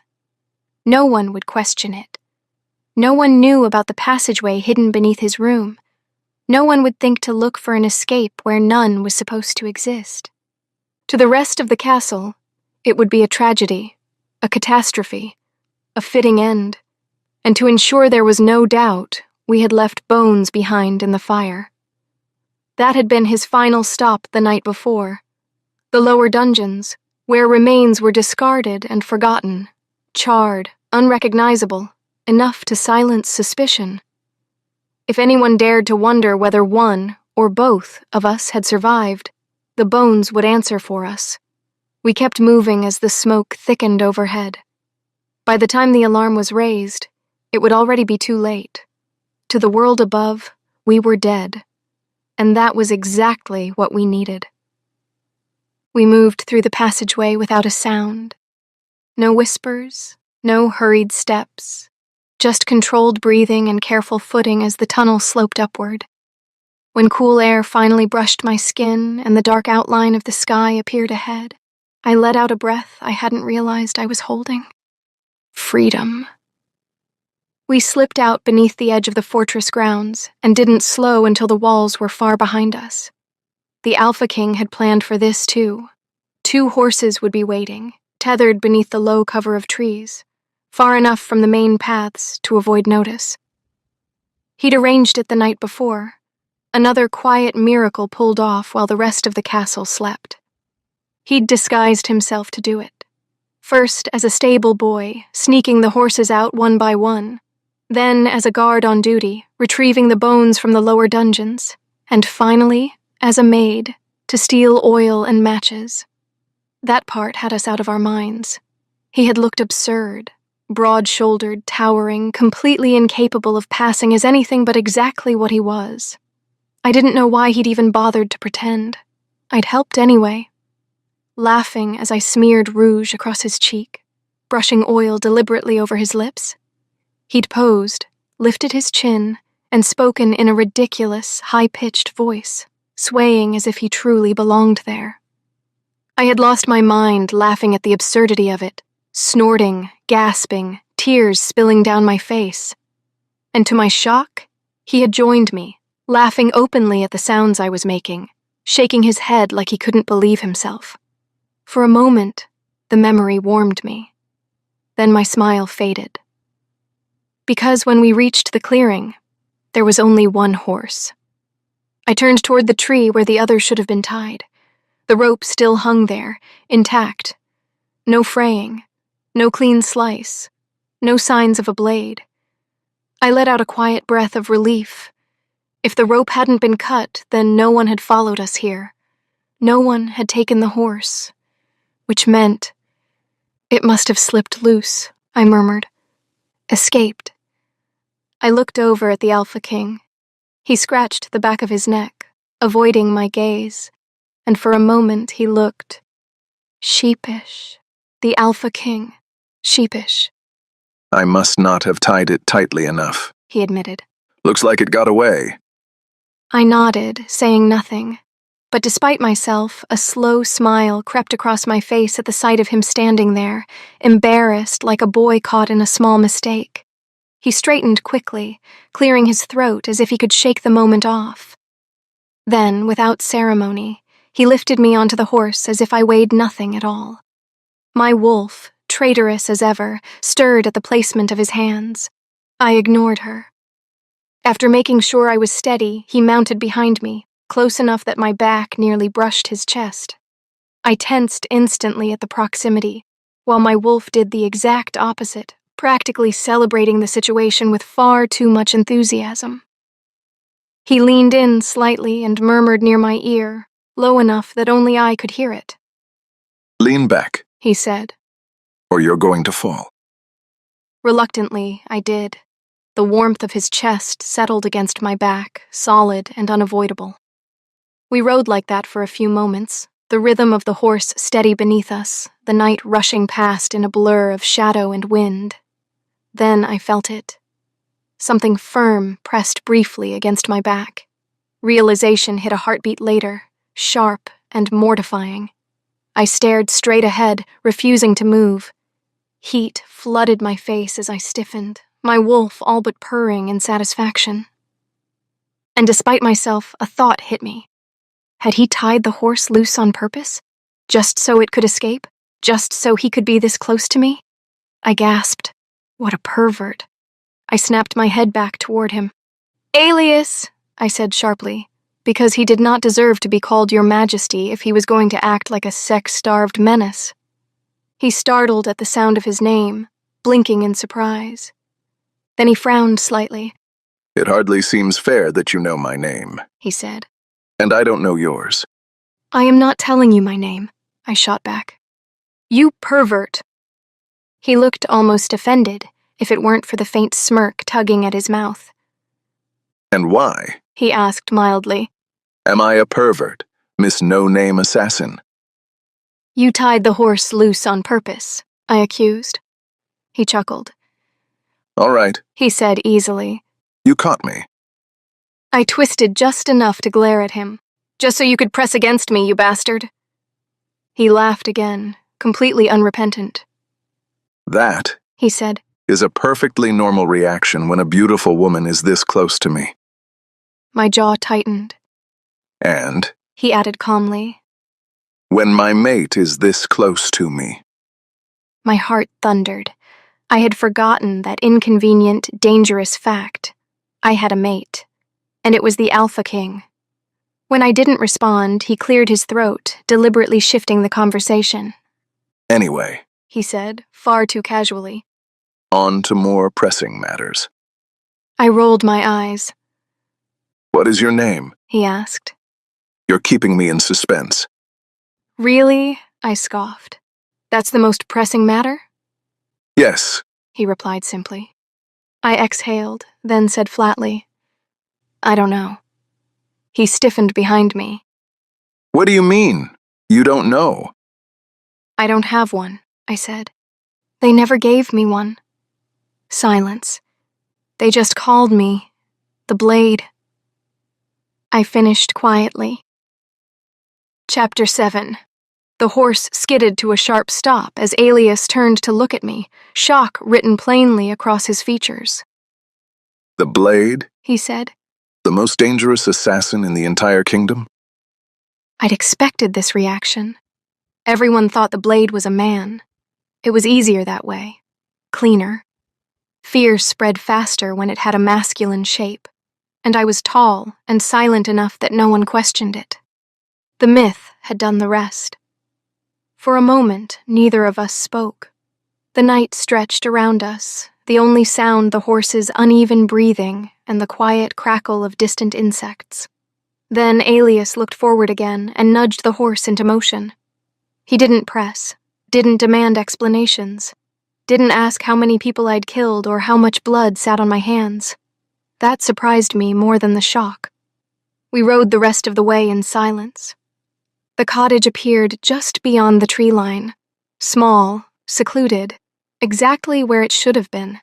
A: No one would question it. No one knew about the passageway hidden beneath his room. No one would think to look for an escape where none was supposed to exist. To the rest of the castle, it would be a tragedy, a catastrophe, a fitting end. And to ensure there was no doubt, we had left bones behind in the fire. That had been his final stop the night before. The lower dungeons, where remains were discarded and forgotten, charred, unrecognizable, enough to silence suspicion. If anyone dared to wonder whether one or both of us had survived, the bones would answer for us. We kept moving as the smoke thickened overhead. By the time the alarm was raised, it would already be too late. To the world above, we were dead. And that was exactly what we needed. We moved through the passageway without a sound. No whispers, no hurried steps, just controlled breathing and careful footing as the tunnel sloped upward. When cool air finally brushed my skin and the dark outline of the sky appeared ahead, I let out a breath I hadn't realized I was holding. Freedom. We slipped out beneath the edge of the fortress grounds and didn't slow until the walls were far behind us. The Alpha King had planned for this too. 2 horses would be waiting, tethered beneath the low cover of trees, far enough from the main paths to avoid notice. He'd arranged it the night before. Another quiet miracle pulled off while the rest of the castle slept. He'd disguised himself to do it. First as a stable boy, sneaking the horses out one by one. Then as a guard on duty, retrieving the bones from the lower dungeons. And finally, as a maid, to steal oil and matches. That part had us out of our minds. He had looked absurd, broad-shouldered, towering, completely incapable of passing as anything but exactly what he was. I didn't know why he'd even bothered to pretend. I'd helped anyway. Laughing as I smeared rouge across his cheek, brushing oil deliberately over his lips. He'd posed, lifted his chin, and spoken in a ridiculous, high-pitched voice, swaying as if he truly belonged there. I had lost my mind laughing at the absurdity of it, snorting, gasping, tears spilling down my face. And to my shock, he had joined me, laughing openly at the sounds I was making, shaking his head like he couldn't believe himself. For a moment, the memory warmed me. Then my smile faded. Because when we reached the clearing, there was only one horse. I turned toward the tree where the others should have been tied. The rope still hung there, intact. No fraying, no clean slice, no signs of a blade. I let out a quiet breath of relief. If the rope hadn't been cut, then no one had followed us here. No one had taken the horse. Which meant, it must have slipped loose, I murmured. Escaped. I looked over at the Alpha King. He scratched the back of his neck, avoiding my gaze, and for a moment he looked sheepish. The Alpha King, sheepish.
B: I must not have tied it tightly enough,
A: He admitted.
B: Looks like it got away.
A: I nodded, saying nothing. But despite myself, a slow smile crept across my face at the sight of him standing there, embarrassed like a boy caught in a small mistake. He straightened quickly, clearing his throat as if he could shake the moment off. Then, without ceremony, he lifted me onto the horse as if I weighed nothing at all. My wolf, traitorous as ever, stirred at the placement of his hands. I ignored her. After making sure I was steady, he mounted behind me, close enough that my back nearly brushed his chest. I tensed instantly at the proximity, while my wolf did the exact opposite, practically celebrating the situation with far too much enthusiasm. He leaned in slightly and murmured near my ear, low enough that only I could hear it.
B: Lean back,
A: He said.
B: or you're going to fall.
A: Reluctantly, I did. The warmth of his chest settled against my back, solid and unavoidable. We rode like that for a few moments, the rhythm of the horse steady beneath us, the night rushing past in a blur of shadow and wind. Then I felt it. Something firm pressed briefly against my back. Realization hit a heartbeat later, sharp and mortifying. I stared straight ahead, refusing to move. Heat flooded my face as I stiffened, my wolf all but purring in satisfaction. And despite myself, a thought hit me. Had he tied the horse loose on purpose? Just so it could escape? Just so he could be this close to me? I gasped. What a pervert. I snapped my head back toward him. Alias, I said sharply, because he did not deserve to be called Your Majesty if he was going to act like a sex-starved menace. He startled at the sound of his name, blinking in surprise. Then he frowned slightly.
B: It hardly seems fair that you know my name,
A: He said.
B: and I don't know yours.
A: I am not telling you my name, I shot back. You pervert. He looked almost offended, if it weren't for the faint smirk tugging at his mouth.
B: And why?
A: He asked mildly.
B: Am I a pervert, Miss No-Name Assassin?
A: You tied the horse loose on purpose, I accused. He chuckled.
B: All right,
A: He said easily.
B: you caught me.
A: I twisted just enough to glare at him. Just so you could press against me, you bastard. He laughed again, completely unrepentant.
B: That
A: He said,
B: is a perfectly normal reaction when a beautiful woman is this close to me.
A: My jaw tightened.
B: And
A: He added calmly.
B: when my mate is this close to me.
A: My heart thundered. I had forgotten that inconvenient, dangerous fact. I had a mate, and it was the Alpha King. When I didn't respond, he cleared his throat, deliberately shifting the conversation.
B: Anyway,
A: He said, far too casually.
B: on to more pressing matters.
A: I rolled my eyes.
B: What is your name?
A: He asked.
B: You're keeping me in suspense.
A: Really? I scoffed. That's the most pressing matter?
B: Yes,
A: He replied simply. I exhaled, then said flatly, I don't know. He stiffened behind me.
B: what do you mean? You don't know.
A: I don't have one, I said. They never gave me one. Silence. They just called me the Blade. I finished quietly. Chapter 7. The horse skidded to a sharp stop as Alias turned to look at me, shock written plainly across his features.
B: The Blade,
A: He said.
B: the most dangerous assassin in the entire kingdom?
A: I'd expected this reaction. Everyone thought the Blade was a man. It was easier that way. Cleaner. Fear spread faster when it had a masculine shape, and I was tall and silent enough that no one questioned it. The myth had done the rest. For a moment, neither of us spoke. The night stretched around us, the only sound the horse's uneven breathing and the quiet crackle of distant insects. Then Alias looked forward again and nudged the horse into motion. He didn't press, didn't demand explanations, didn't ask how many people I'd killed or how much blood sat on my hands. That surprised me more than the shock. We rode the rest of the way in silence. The cottage appeared just beyond the tree line, small, secluded, exactly where it should have been.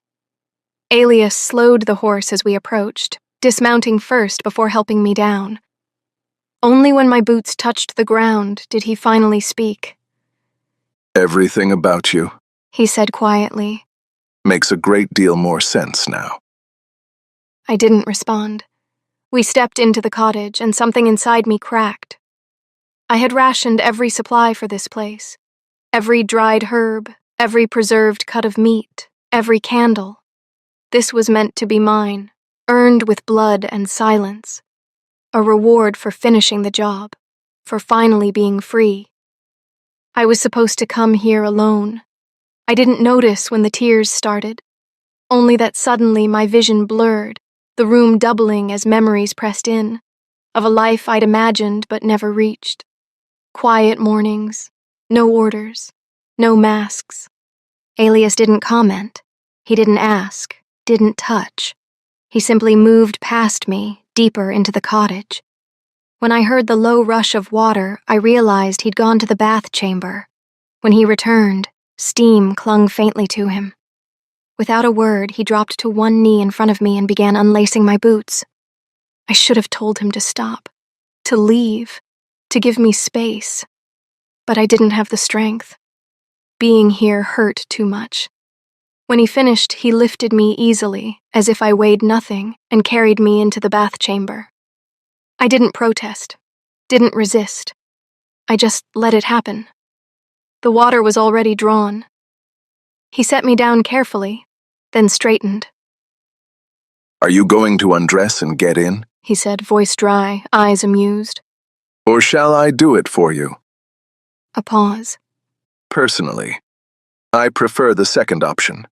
A: Alias slowed the horse as we approached, dismounting first before helping me down. Only when my boots touched the ground did he finally speak.
B: Everything about you
A: He said quietly.
B: makes a great deal more sense now.
A: I didn't respond. We stepped into the cottage and something inside me cracked. I had rationed every supply for this place. Every dried herb, every preserved cut of meat, every candle. This was meant to be mine, earned with blood and silence. A reward for finishing the job, for finally being free. I was supposed to come here alone. I didn't notice when the tears started, only that suddenly my vision blurred, the room doubling as memories pressed in, of a life I'd imagined but never reached. Quiet mornings, no orders, no masks. Alias didn't comment. He didn't ask, didn't touch. He simply moved past me, deeper into the cottage. When I heard the low rush of water, I realized he'd gone to the bath chamber. When he returned, steam clung faintly to him. Without a word, he dropped to one knee in front of me and began unlacing my boots. I should have told him to stop, to leave, to give me space. But I didn't have the strength. Being here hurt too much. When he finished, he lifted me easily, as if I weighed nothing, and carried me into the bath chamber. I didn't protest, didn't resist. I just let it happen. The water was already drawn. He set me down carefully, then straightened.
B: Are you going to undress and get in?
A: He said, voice dry, eyes amused.
B: Or shall I do it for you?
A: A pause.
B: Personally, I prefer the second option.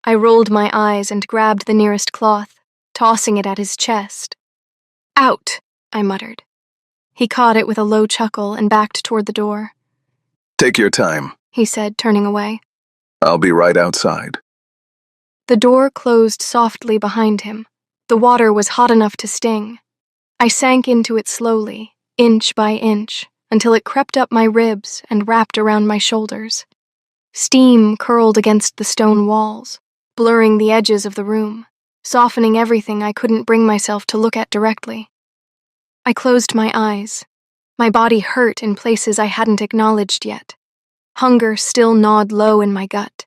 A: I rolled my eyes and grabbed the nearest cloth, tossing it at his chest. Out, I muttered. He caught it with a low chuckle and backed toward the door.
B: Take your time,
A: he said, turning away.
B: I'll be right outside.
A: The door closed softly behind him. The water was hot enough to sting. I sank into it slowly, inch by inch, until it crept up my ribs and wrapped around my shoulders. Steam curled against the stone walls, blurring the edges of the room, softening everything I couldn't bring myself to look at directly. I closed my eyes. My body hurt in places I hadn't acknowledged yet. Hunger still gnawed low in my gut.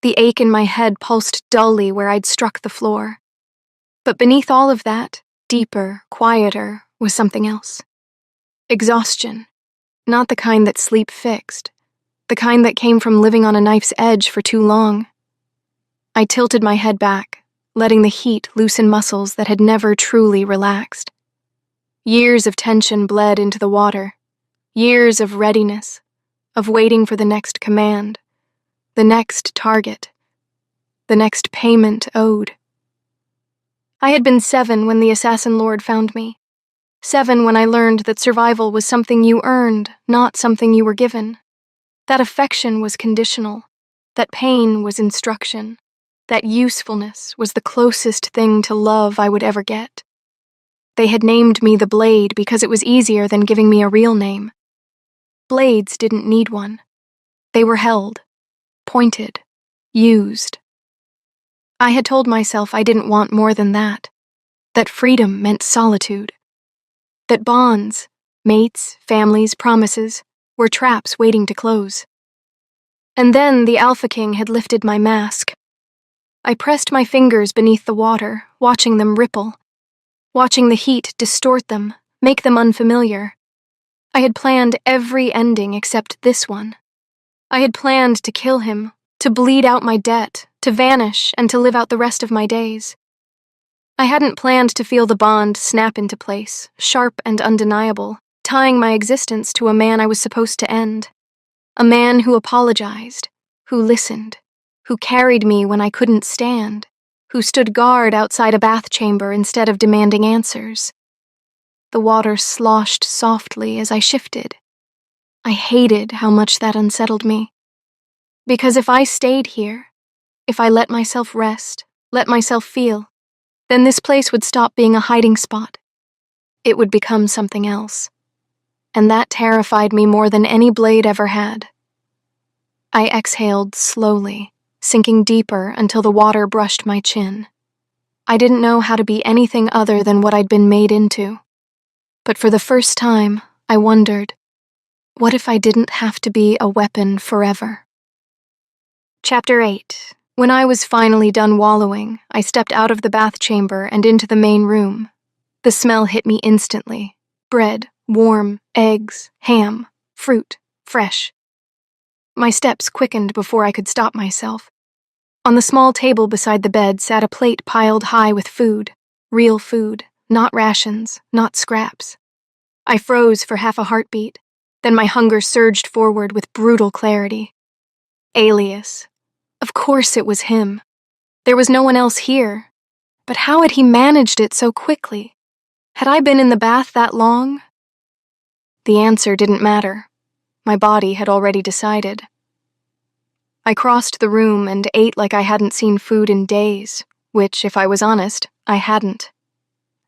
A: The ache in my head pulsed dully where I'd struck the floor. But beneath all of that, deeper, quieter, was something else. Exhaustion. Not the kind that sleep fixed. The kind that came from living on a knife's edge for too long. I tilted my head back, letting the heat loosen muscles that had never truly relaxed. Years of tension bled into the water. Years of readiness, of waiting for the next command, the next target, the next payment owed. I had been 7 when the assassin lord found me. 7 when I learned that survival was something you earned, not something you were given. That affection was conditional, that pain was instruction, that usefulness was the closest thing to love I would ever get. They had named me the Blade because it was easier than giving me a real name. Blades didn't need one. They were held, pointed, used. I had told myself I didn't want more than that freedom meant solitude, that bonds, mates, families, promises, were traps waiting to close. And then the Alpha King had lifted my mask. I pressed my fingers beneath the water, watching them ripple, watching the heat distort them, make them unfamiliar. I had planned every ending except this one. I had planned to kill him, to bleed out my debt, to vanish, and to live out the rest of my days. I hadn't planned to feel the bond snap into place, sharp and undeniable, tying my existence to a man I was supposed to end. A man who apologized, who listened, who carried me when I couldn't stand, who stood guard outside a bath chamber instead of demanding answers. The water sloshed softly as I shifted. I hated how much that unsettled me. Because if I stayed here, if I let myself rest, let myself feel, then this place would stop being a hiding spot. It would become something else. And that terrified me more than any blade ever had. I exhaled slowly, sinking deeper until the water brushed my chin. I didn't know how to be anything other than what I'd been made into. But for the first time, I wondered, what if I didn't have to be a weapon forever? Chapter 8. When I was finally done wallowing, I stepped out of the bath chamber and into the main room. The smell hit me instantly. Bread, warm, eggs, ham, fruit, fresh. My steps quickened before I could stop myself. On the small table beside the bed sat a plate piled high with food. Real food, not rations, not scraps. I froze for half a heartbeat, then my hunger surged forward with brutal clarity. Alias. Of course it was him. There was no one else here. But how had he managed it so quickly? Had I been in the bath that long? The answer didn't matter. My body had already decided. I crossed the room and ate like I hadn't seen food in days, which, if I was honest, I hadn't.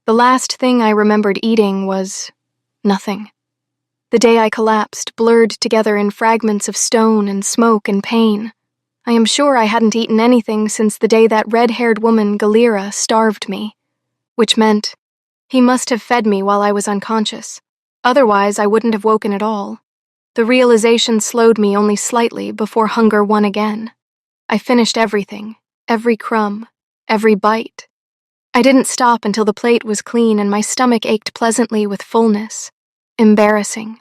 A: The last thing I remembered eating was nothing. The day I collapsed, blurred together in fragments of stone and smoke and pain. I am sure I hadn't eaten anything since the day that red-haired woman, Galira, starved me. Which meant he must have fed me while I was unconscious. Otherwise, I wouldn't have woken at all. The realization slowed me only slightly before hunger won again. I finished everything, every crumb, every bite. I didn't stop until the plate was clean and my stomach ached pleasantly with fullness. Embarrassing.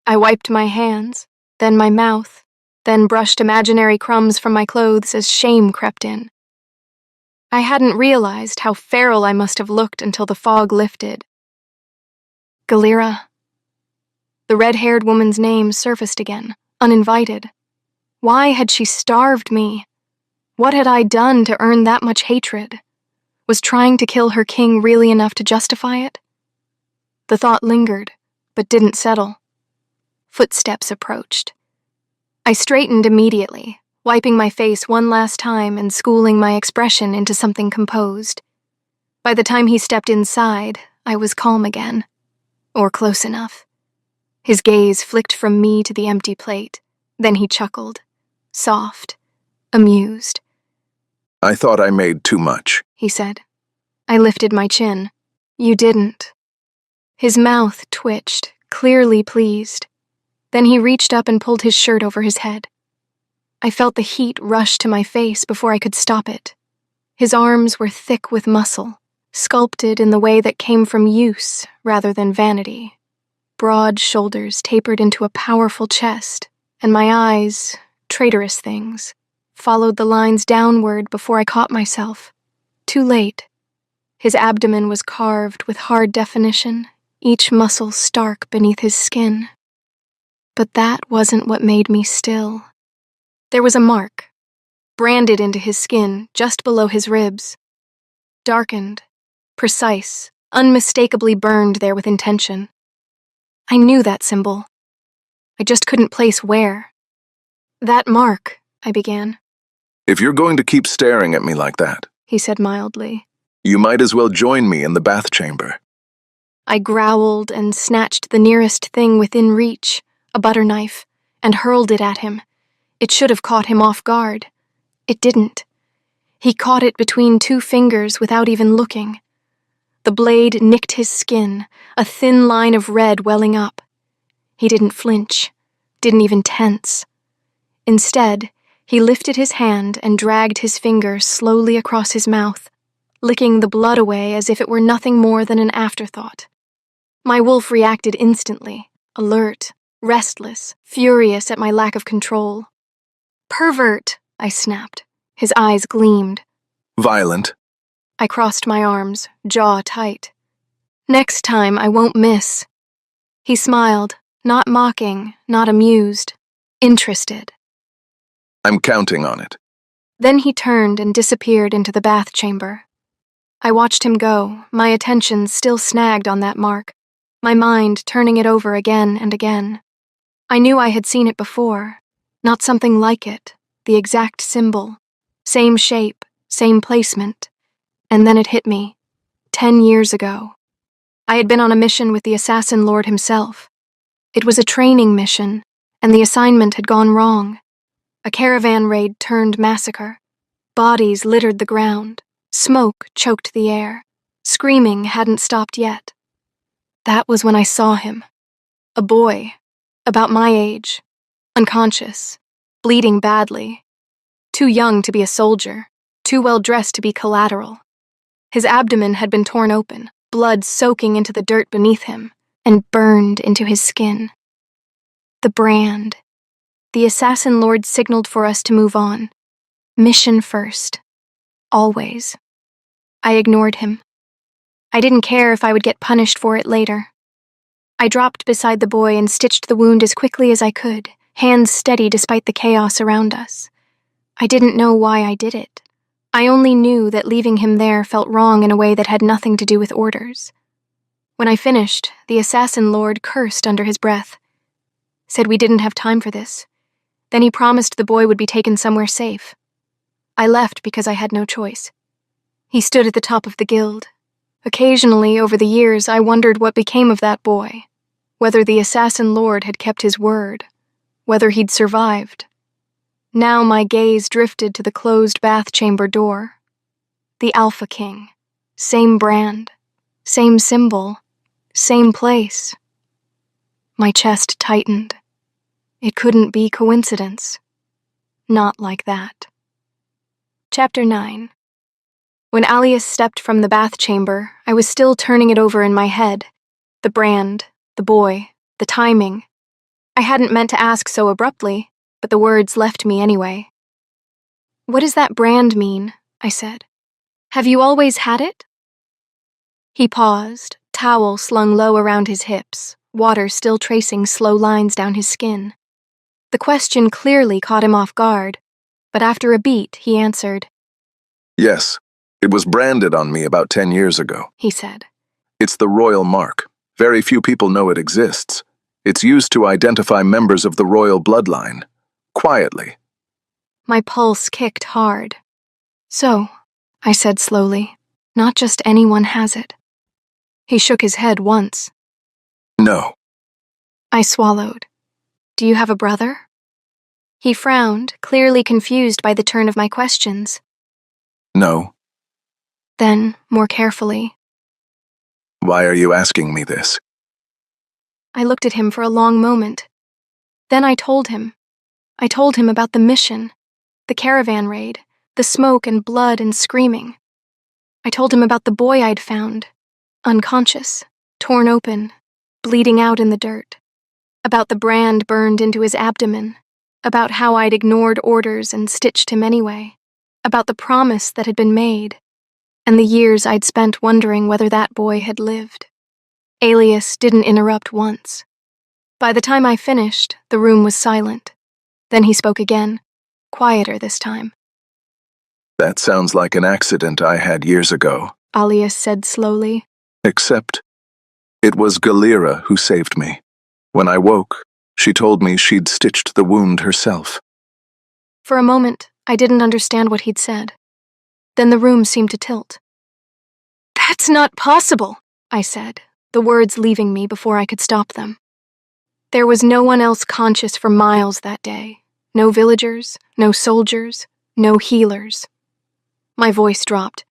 A: I wiped my hands, then my mouth, then brushed imaginary crumbs from my clothes as shame crept in. I hadn't realized how feral I must have looked until the fog lifted. Galira. The red-haired woman's name surfaced again, uninvited. Why had she starved me? What had I done to earn that much hatred? Was trying to kill her king really enough to justify it? The thought lingered, but didn't settle. Footsteps approached. I straightened immediately, wiping my face one last time and schooling my expression into something composed. By the time he stepped inside, I was calm again. Or close enough. His gaze flicked from me to the empty plate. Then he chuckled. Soft. Amused.
B: I thought I made too much,
A: he said. I lifted my chin. You didn't. His mouth twitched, clearly pleased. Then he reached up and pulled his shirt over his head. I felt the heat rush to my face before I could stop it. His arms were thick with muscle, sculpted in the way that came from use rather than vanity. Broad shoulders tapered into a powerful chest, and my eyes, traitorous things, followed the lines downward before I caught myself. Too late. His abdomen was carved with hard definition, each muscle stark beneath his skin. But that wasn't what made me still. There was a mark, branded into his skin just below his ribs. Darkened, precise, unmistakably burned there with intention. I knew that symbol. I just couldn't place where. That mark, I began.
B: If you're going to keep staring at me like that,
A: He said mildly.
B: you might as well join me in the bath chamber.
A: I growled and snatched the nearest thing within reach, a butter knife, and hurled it at him. It should have caught him off guard. It didn't. He caught it between two fingers without even looking. The blade nicked his skin, a thin line of red welling up. He didn't flinch, didn't even tense. Instead, he lifted his hand and dragged his finger slowly across his mouth, licking the blood away as if it were nothing more than an afterthought. My wolf reacted instantly, alert, restless, furious at my lack of control. "Pervert!" I snapped. His eyes gleamed.
B: Violent.
A: I crossed my arms, jaw tight. "Next time I won't miss." He smiled, not mocking, not amused, interested.
B: I'm counting on it.
A: Then he turned and disappeared into the bath chamber. I watched him go, my attention still snagged on that mark, my mind turning it over again and again. I knew I had seen it before, not something like it, the exact symbol, same shape, same placement. And then it hit me. 10 years ago. I had been on a mission with the Assassin Lord himself. It was a training mission, and the assignment had gone wrong. A caravan raid turned massacre. Bodies littered the ground. Smoke choked the air. Screaming hadn't stopped yet. That was when I saw him. A boy, about my age, unconscious, bleeding badly. Too young to be a soldier, too well dressed to be collateral. His abdomen had been torn open, blood soaking into the dirt beneath him, and burned into his skin. The brand, the Assassin Lord signaled for us to move on. Mission first. Always. I ignored him. I didn't care if I would get punished for it later. I dropped beside the boy and stitched the wound as quickly as I could, hands steady despite the chaos around us. I didn't know why I did it. I only knew that leaving him there felt wrong in a way that had nothing to do with orders. When I finished, the Assassin Lord cursed under his breath, said we didn't have time for this. Then he promised the boy would be taken somewhere safe. I left because I had no choice. He stood at the top of the guild. Occasionally, over the years, I wondered what became of that boy, whether the Assassin Lord had kept his word, whether he'd survived. Now my gaze drifted to the closed bath chamber door. The Alpha King. Same brand. Same symbol. Same place. My chest tightened. It couldn't be coincidence. Not like that. Chapter 9. When Alias stepped from the bath chamber, I was still turning it over in my head. The brand, the boy, the timing. I hadn't meant to ask so abruptly, but the words left me anyway. "What does that brand mean?" I said. "Have you always had it?" He paused, towel slung low around his hips, water still tracing slow lines down his skin. The question clearly caught him off guard, but after a beat, he answered.
B: Yes, it was branded on me about 10 years ago.
A: He said.
B: It's the royal mark. Very few people know it exists. It's used to identify members of the royal bloodline. Quietly.
A: My pulse kicked hard. "So," I said slowly, "not just anyone has it." He shook his head once.
B: No.
A: I swallowed. "Do you have a brother?" He frowned, clearly confused by the turn of my questions.
B: No.
A: Then, more carefully,
B: Why are you asking me this?
A: I looked at him for a long moment. Then I told him. I told him about the mission, the caravan raid, the smoke and blood and screaming. I told him about the boy I'd found, unconscious, torn open, bleeding out in the dirt, about the brand burned into his abdomen, about how I'd ignored orders and stitched him anyway, about the promise that had been made, and the years I'd spent wondering whether that boy had lived. Alias didn't interrupt once. By the time I finished, the room was silent. Then he spoke again, quieter this time.
B: That sounds like an accident I had years ago.
A: Alias said slowly.
B: Except, it was Galira who saved me. When I woke, she told me she'd stitched the wound herself.
A: For a moment, I didn't understand what he'd said. Then the room seemed to tilt. "That's not possible," I said, the words leaving me before I could stop them. There was no one else conscious for miles that day. No villagers, no soldiers, no healers. My voice dropped.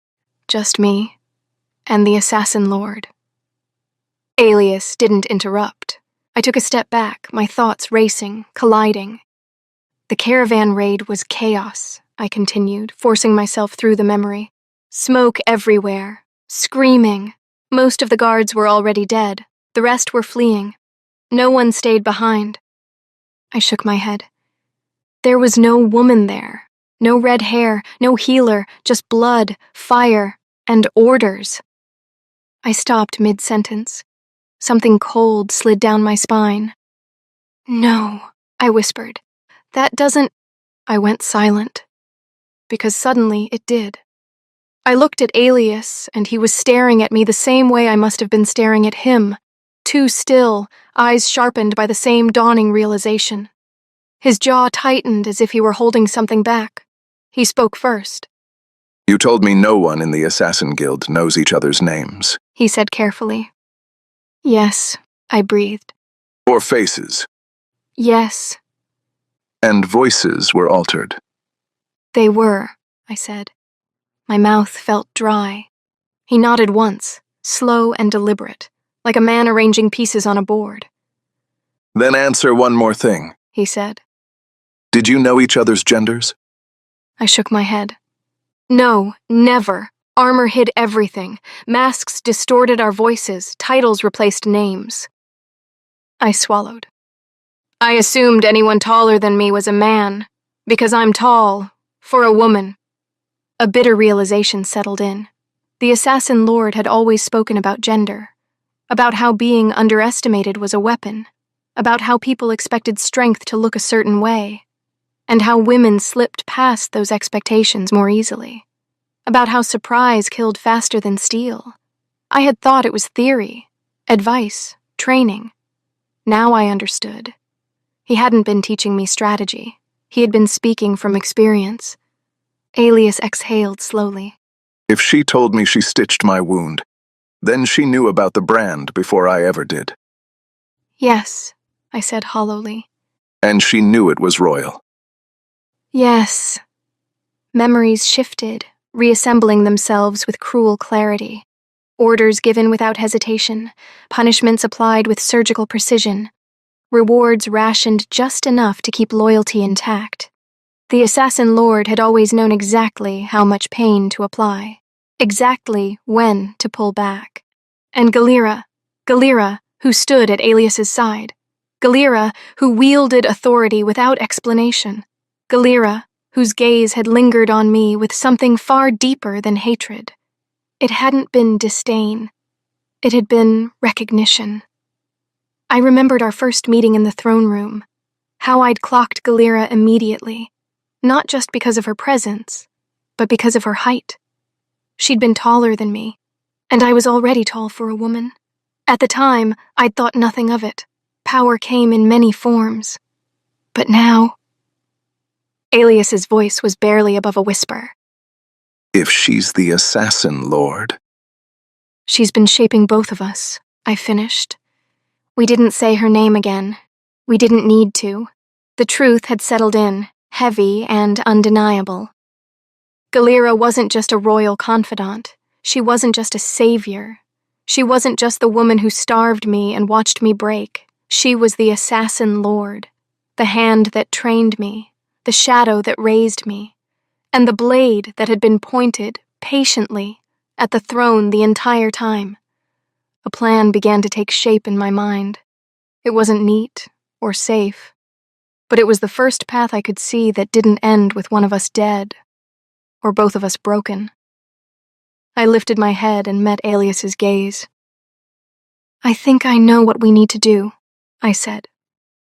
A: Just me and the Assassin Lord. Alias didn't interrupt. I took a step back, my thoughts racing, colliding. The caravan raid was chaos, I continued, forcing myself through the memory. Smoke everywhere, screaming. Most of the guards were already dead. The rest were fleeing. No one stayed behind. I shook my head. There was no woman there. No red hair, no healer, just blood, fire, and orders. I stopped mid-sentence. Something cold slid down my spine. "No," I whispered. "That doesn't—" I went silent. Because suddenly it did. I looked at Alias, and he was staring at me the same way I must have been staring at him. Too still, eyes sharpened by the same dawning realization. His jaw tightened as if he were holding something back. He spoke first.
B: You told me no one in the Assassin Guild knows each other's names.
A: He said carefully. "Yes," I breathed.
B: Or faces.
A: "Yes."
B: And voices were altered.
A: "They were," I said. My mouth felt dry. He nodded once, slow and deliberate, like a man arranging pieces on a board.
B: Then answer one more thing.
A: He said.
B: Did you know each other's genders?
A: I shook my head. "No, never. Armor hid everything. Masks distorted our voices. Titles replaced names." I swallowed. I assumed anyone taller than me was a man, because I'm tall, for a woman. A bitter realization settled in. The assassin lord had always spoken about gender, about how being underestimated was a weapon, about how people expected strength to look a certain way, and how women slipped past those expectations more easily, about how surprise killed faster than steel. I had thought it was theory, advice, training. Now I understood. He hadn't been teaching me strategy. He had been speaking from experience. Alias exhaled slowly.
B: If she told me she stitched my wound, then she knew about the brand before I ever did.
A: Yes, I said hollowly.
B: And she knew it was royal.
A: Yes. Memories shifted, reassembling themselves with cruel clarity. Orders given without hesitation, punishments applied with surgical precision, rewards rationed just enough to keep loyalty intact. The assassin lord had always known exactly how much pain to apply, exactly when to pull back. And Galira, who stood at Alias's side, Galira, who wielded authority without explanation, Galira, whose gaze had lingered on me with something far deeper than hatred. It hadn't been disdain. It had been recognition. I remembered our first meeting in the throne room, how I'd clocked Galira immediately, not just because of her presence, but because of her height. She'd been taller than me, and I was already tall for a woman. At the time, I'd thought nothing of it. Power came in many forms. But now... Alias's voice was barely above a whisper.
B: If she's the assassin lord.
A: She's been shaping both of us, I finished. We didn't say her name again. We didn't need to. The truth had settled in, heavy and undeniable. Galira wasn't just a royal confidant. She wasn't just a savior. She wasn't just the woman who starved me and watched me break. She was the assassin lord, the hand that trained me, the shadow that raised me, and the blade that had been pointed, patiently, at the throne the entire time. A plan began to take shape in my mind. It wasn't neat or safe, but it was the first path I could see that didn't end with one of us dead, or both of us broken. I lifted my head and met Alias's gaze. I think I know what we need to do, I said.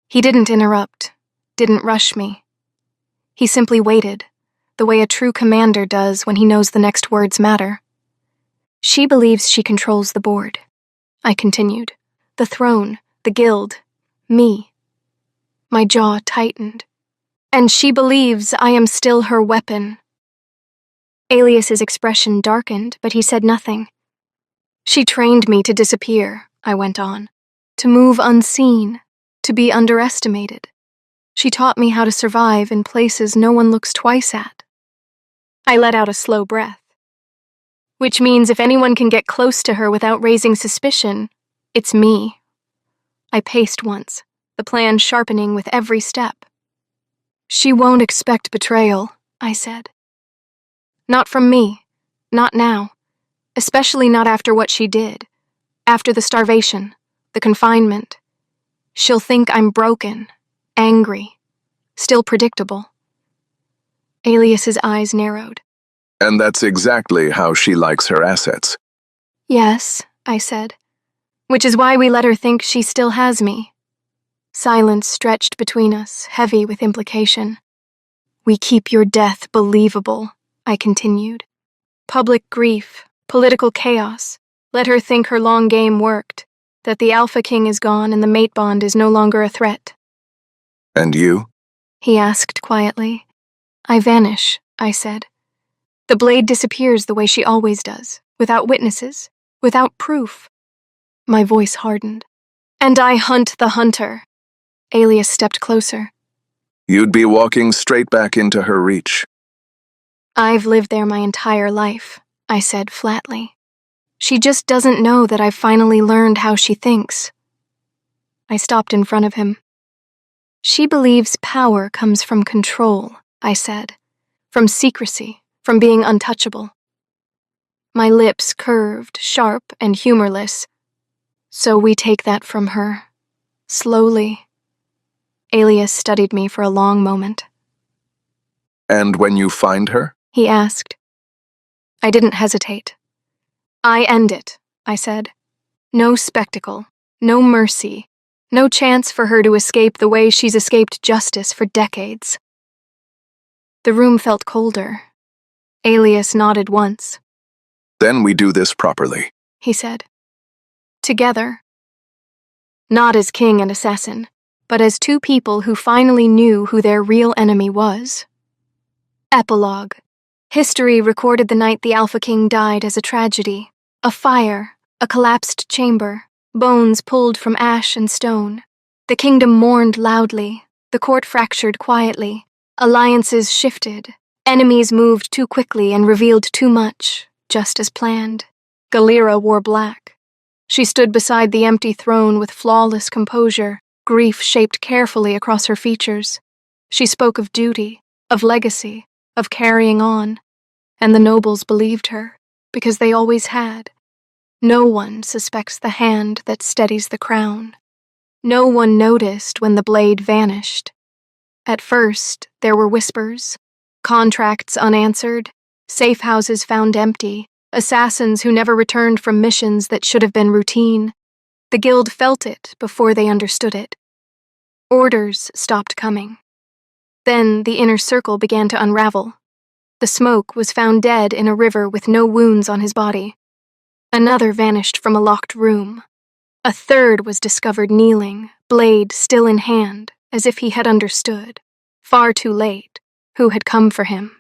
A: He didn't interrupt, didn't rush me. He simply waited, the way a true commander does when he knows the next words matter. She believes she controls the board, I continued. The throne, the guild, me. My jaw tightened. And she believes I am still her weapon. Alias's expression darkened, but he said nothing. She trained me to disappear, I went on, to move unseen, to be underestimated. She taught me how to survive in places no one looks twice at. I let out a slow breath. Which means if anyone can get close to her without raising suspicion, it's me. I paced once, the plan sharpening with every step. She won't expect betrayal, I said. Not from me, not now, especially not after what she did, after the starvation, the confinement. She'll think I'm broken, angry, still predictable. Alias's eyes narrowed.
B: And that's exactly how she likes her assets.
A: Yes, I said, which is why we let her think she still has me. Silence stretched between us, heavy with implication. We keep your death believable, I continued. Public grief, political chaos, let her think her long game worked, that the Alpha King is gone and the mate bond is no longer a threat.
B: And you?
A: He asked quietly. I vanish, I said. The blade disappears the way she always does, without witnesses, without proof. My voice hardened. And I hunt the hunter. Alias stepped closer.
B: You'd be walking straight back into her reach.
A: I've lived there my entire life, I said flatly. She just doesn't know that I've finally learned how she thinks. I stopped in front of him. She believes power comes from control, I said, from secrecy, from being untouchable. My lips curved, sharp and humorless. So we take that from her. Slowly. Aelius studied me for a long moment.
B: And when you find her?
A: He asked. I didn't hesitate. I end it, I said. No spectacle, no mercy, no chance for her to escape the way she's escaped justice for decades. The room felt colder. Aelius nodded once.
B: Then we do this properly,
A: He said. Together. Not as king and assassin, but as two people who finally knew who their real enemy was. Epilogue. History recorded the night the Alpha King died as a tragedy. A fire, a collapsed chamber, bones pulled from ash and stone. The kingdom mourned loudly, the court fractured quietly, alliances shifted, enemies moved too quickly and revealed too much, just as planned. Galira wore black. She stood beside the empty throne with flawless composure, grief shaped carefully across her features. She spoke of duty, of legacy, of carrying on, and the nobles believed her, because they always had. No one suspects the hand that steadies the crown. No one noticed when the blade vanished. At first, there were whispers, contracts unanswered, safe houses found empty, assassins who never returned from missions that should have been routine. The guild felt it before they understood it. Orders stopped coming. Then the inner circle began to unravel. The smoke was found dead in a river with no wounds on his body. Another vanished from a locked room. A third was discovered kneeling, blade still in hand, as if he had understood, far too late, who had come for him.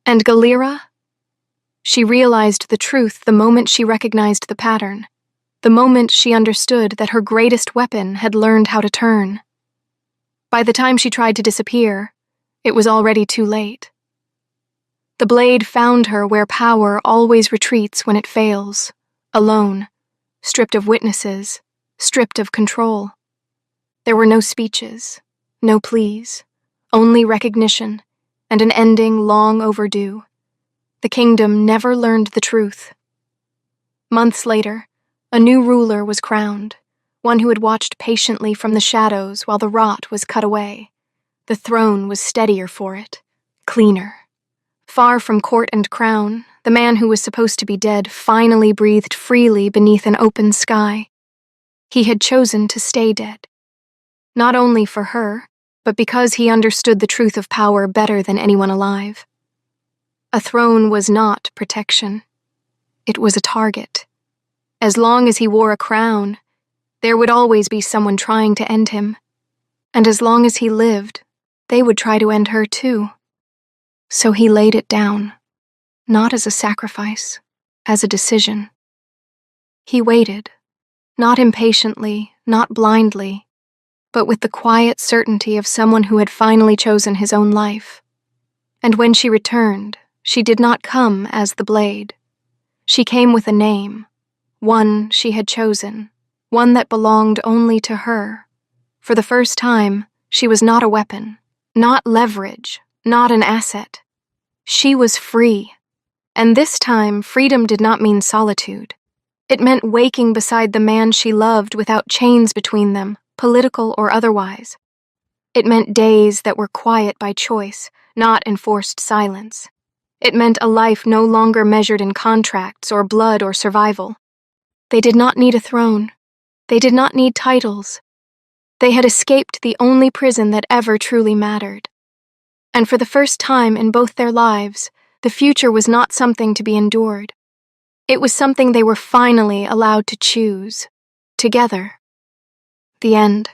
A: And Galira? She realized the truth the moment she recognized the pattern, the moment she understood that her greatest weapon had learned how to turn. By the time she tried to disappear, it was already too late. The blade found her where power always retreats when it fails, alone, stripped of witnesses, stripped of control. There were no speeches, no pleas, only recognition, and an ending long overdue. The kingdom never learned the truth. Months later, a new ruler was crowned, one who had watched patiently from the shadows while the rot was cut away. The throne was steadier for it, cleaner. Far from court and crown, the man who was supposed to be dead finally breathed freely beneath an open sky. He had chosen to stay dead. Not only for her, but because he understood the truth of power better than anyone alive. A throne was not protection. It was a target. As long as he wore a crown, there would always be someone trying to end him. And as long as he lived, they would try to end her too. So he laid it down, not as a sacrifice, as a decision. He waited, not impatiently, not blindly, but with the quiet certainty of someone who had finally chosen his own life. And when she returned, she did not come as the blade. She came with a name, one she had chosen, one that belonged only to her. For the first time, she was not a weapon, not leverage, not an asset. She was free. And this time, freedom did not mean solitude. It meant waking beside the man she loved without chains between them, political or otherwise. It meant days that were quiet by choice, not enforced silence. It meant a life no longer measured in contracts or blood or survival. They did not need a throne. They did not need titles. They had escaped the only prison that ever truly mattered. And for the first time in both their lives, the future was not something to be endured. It was something they were finally allowed to choose, together. The end.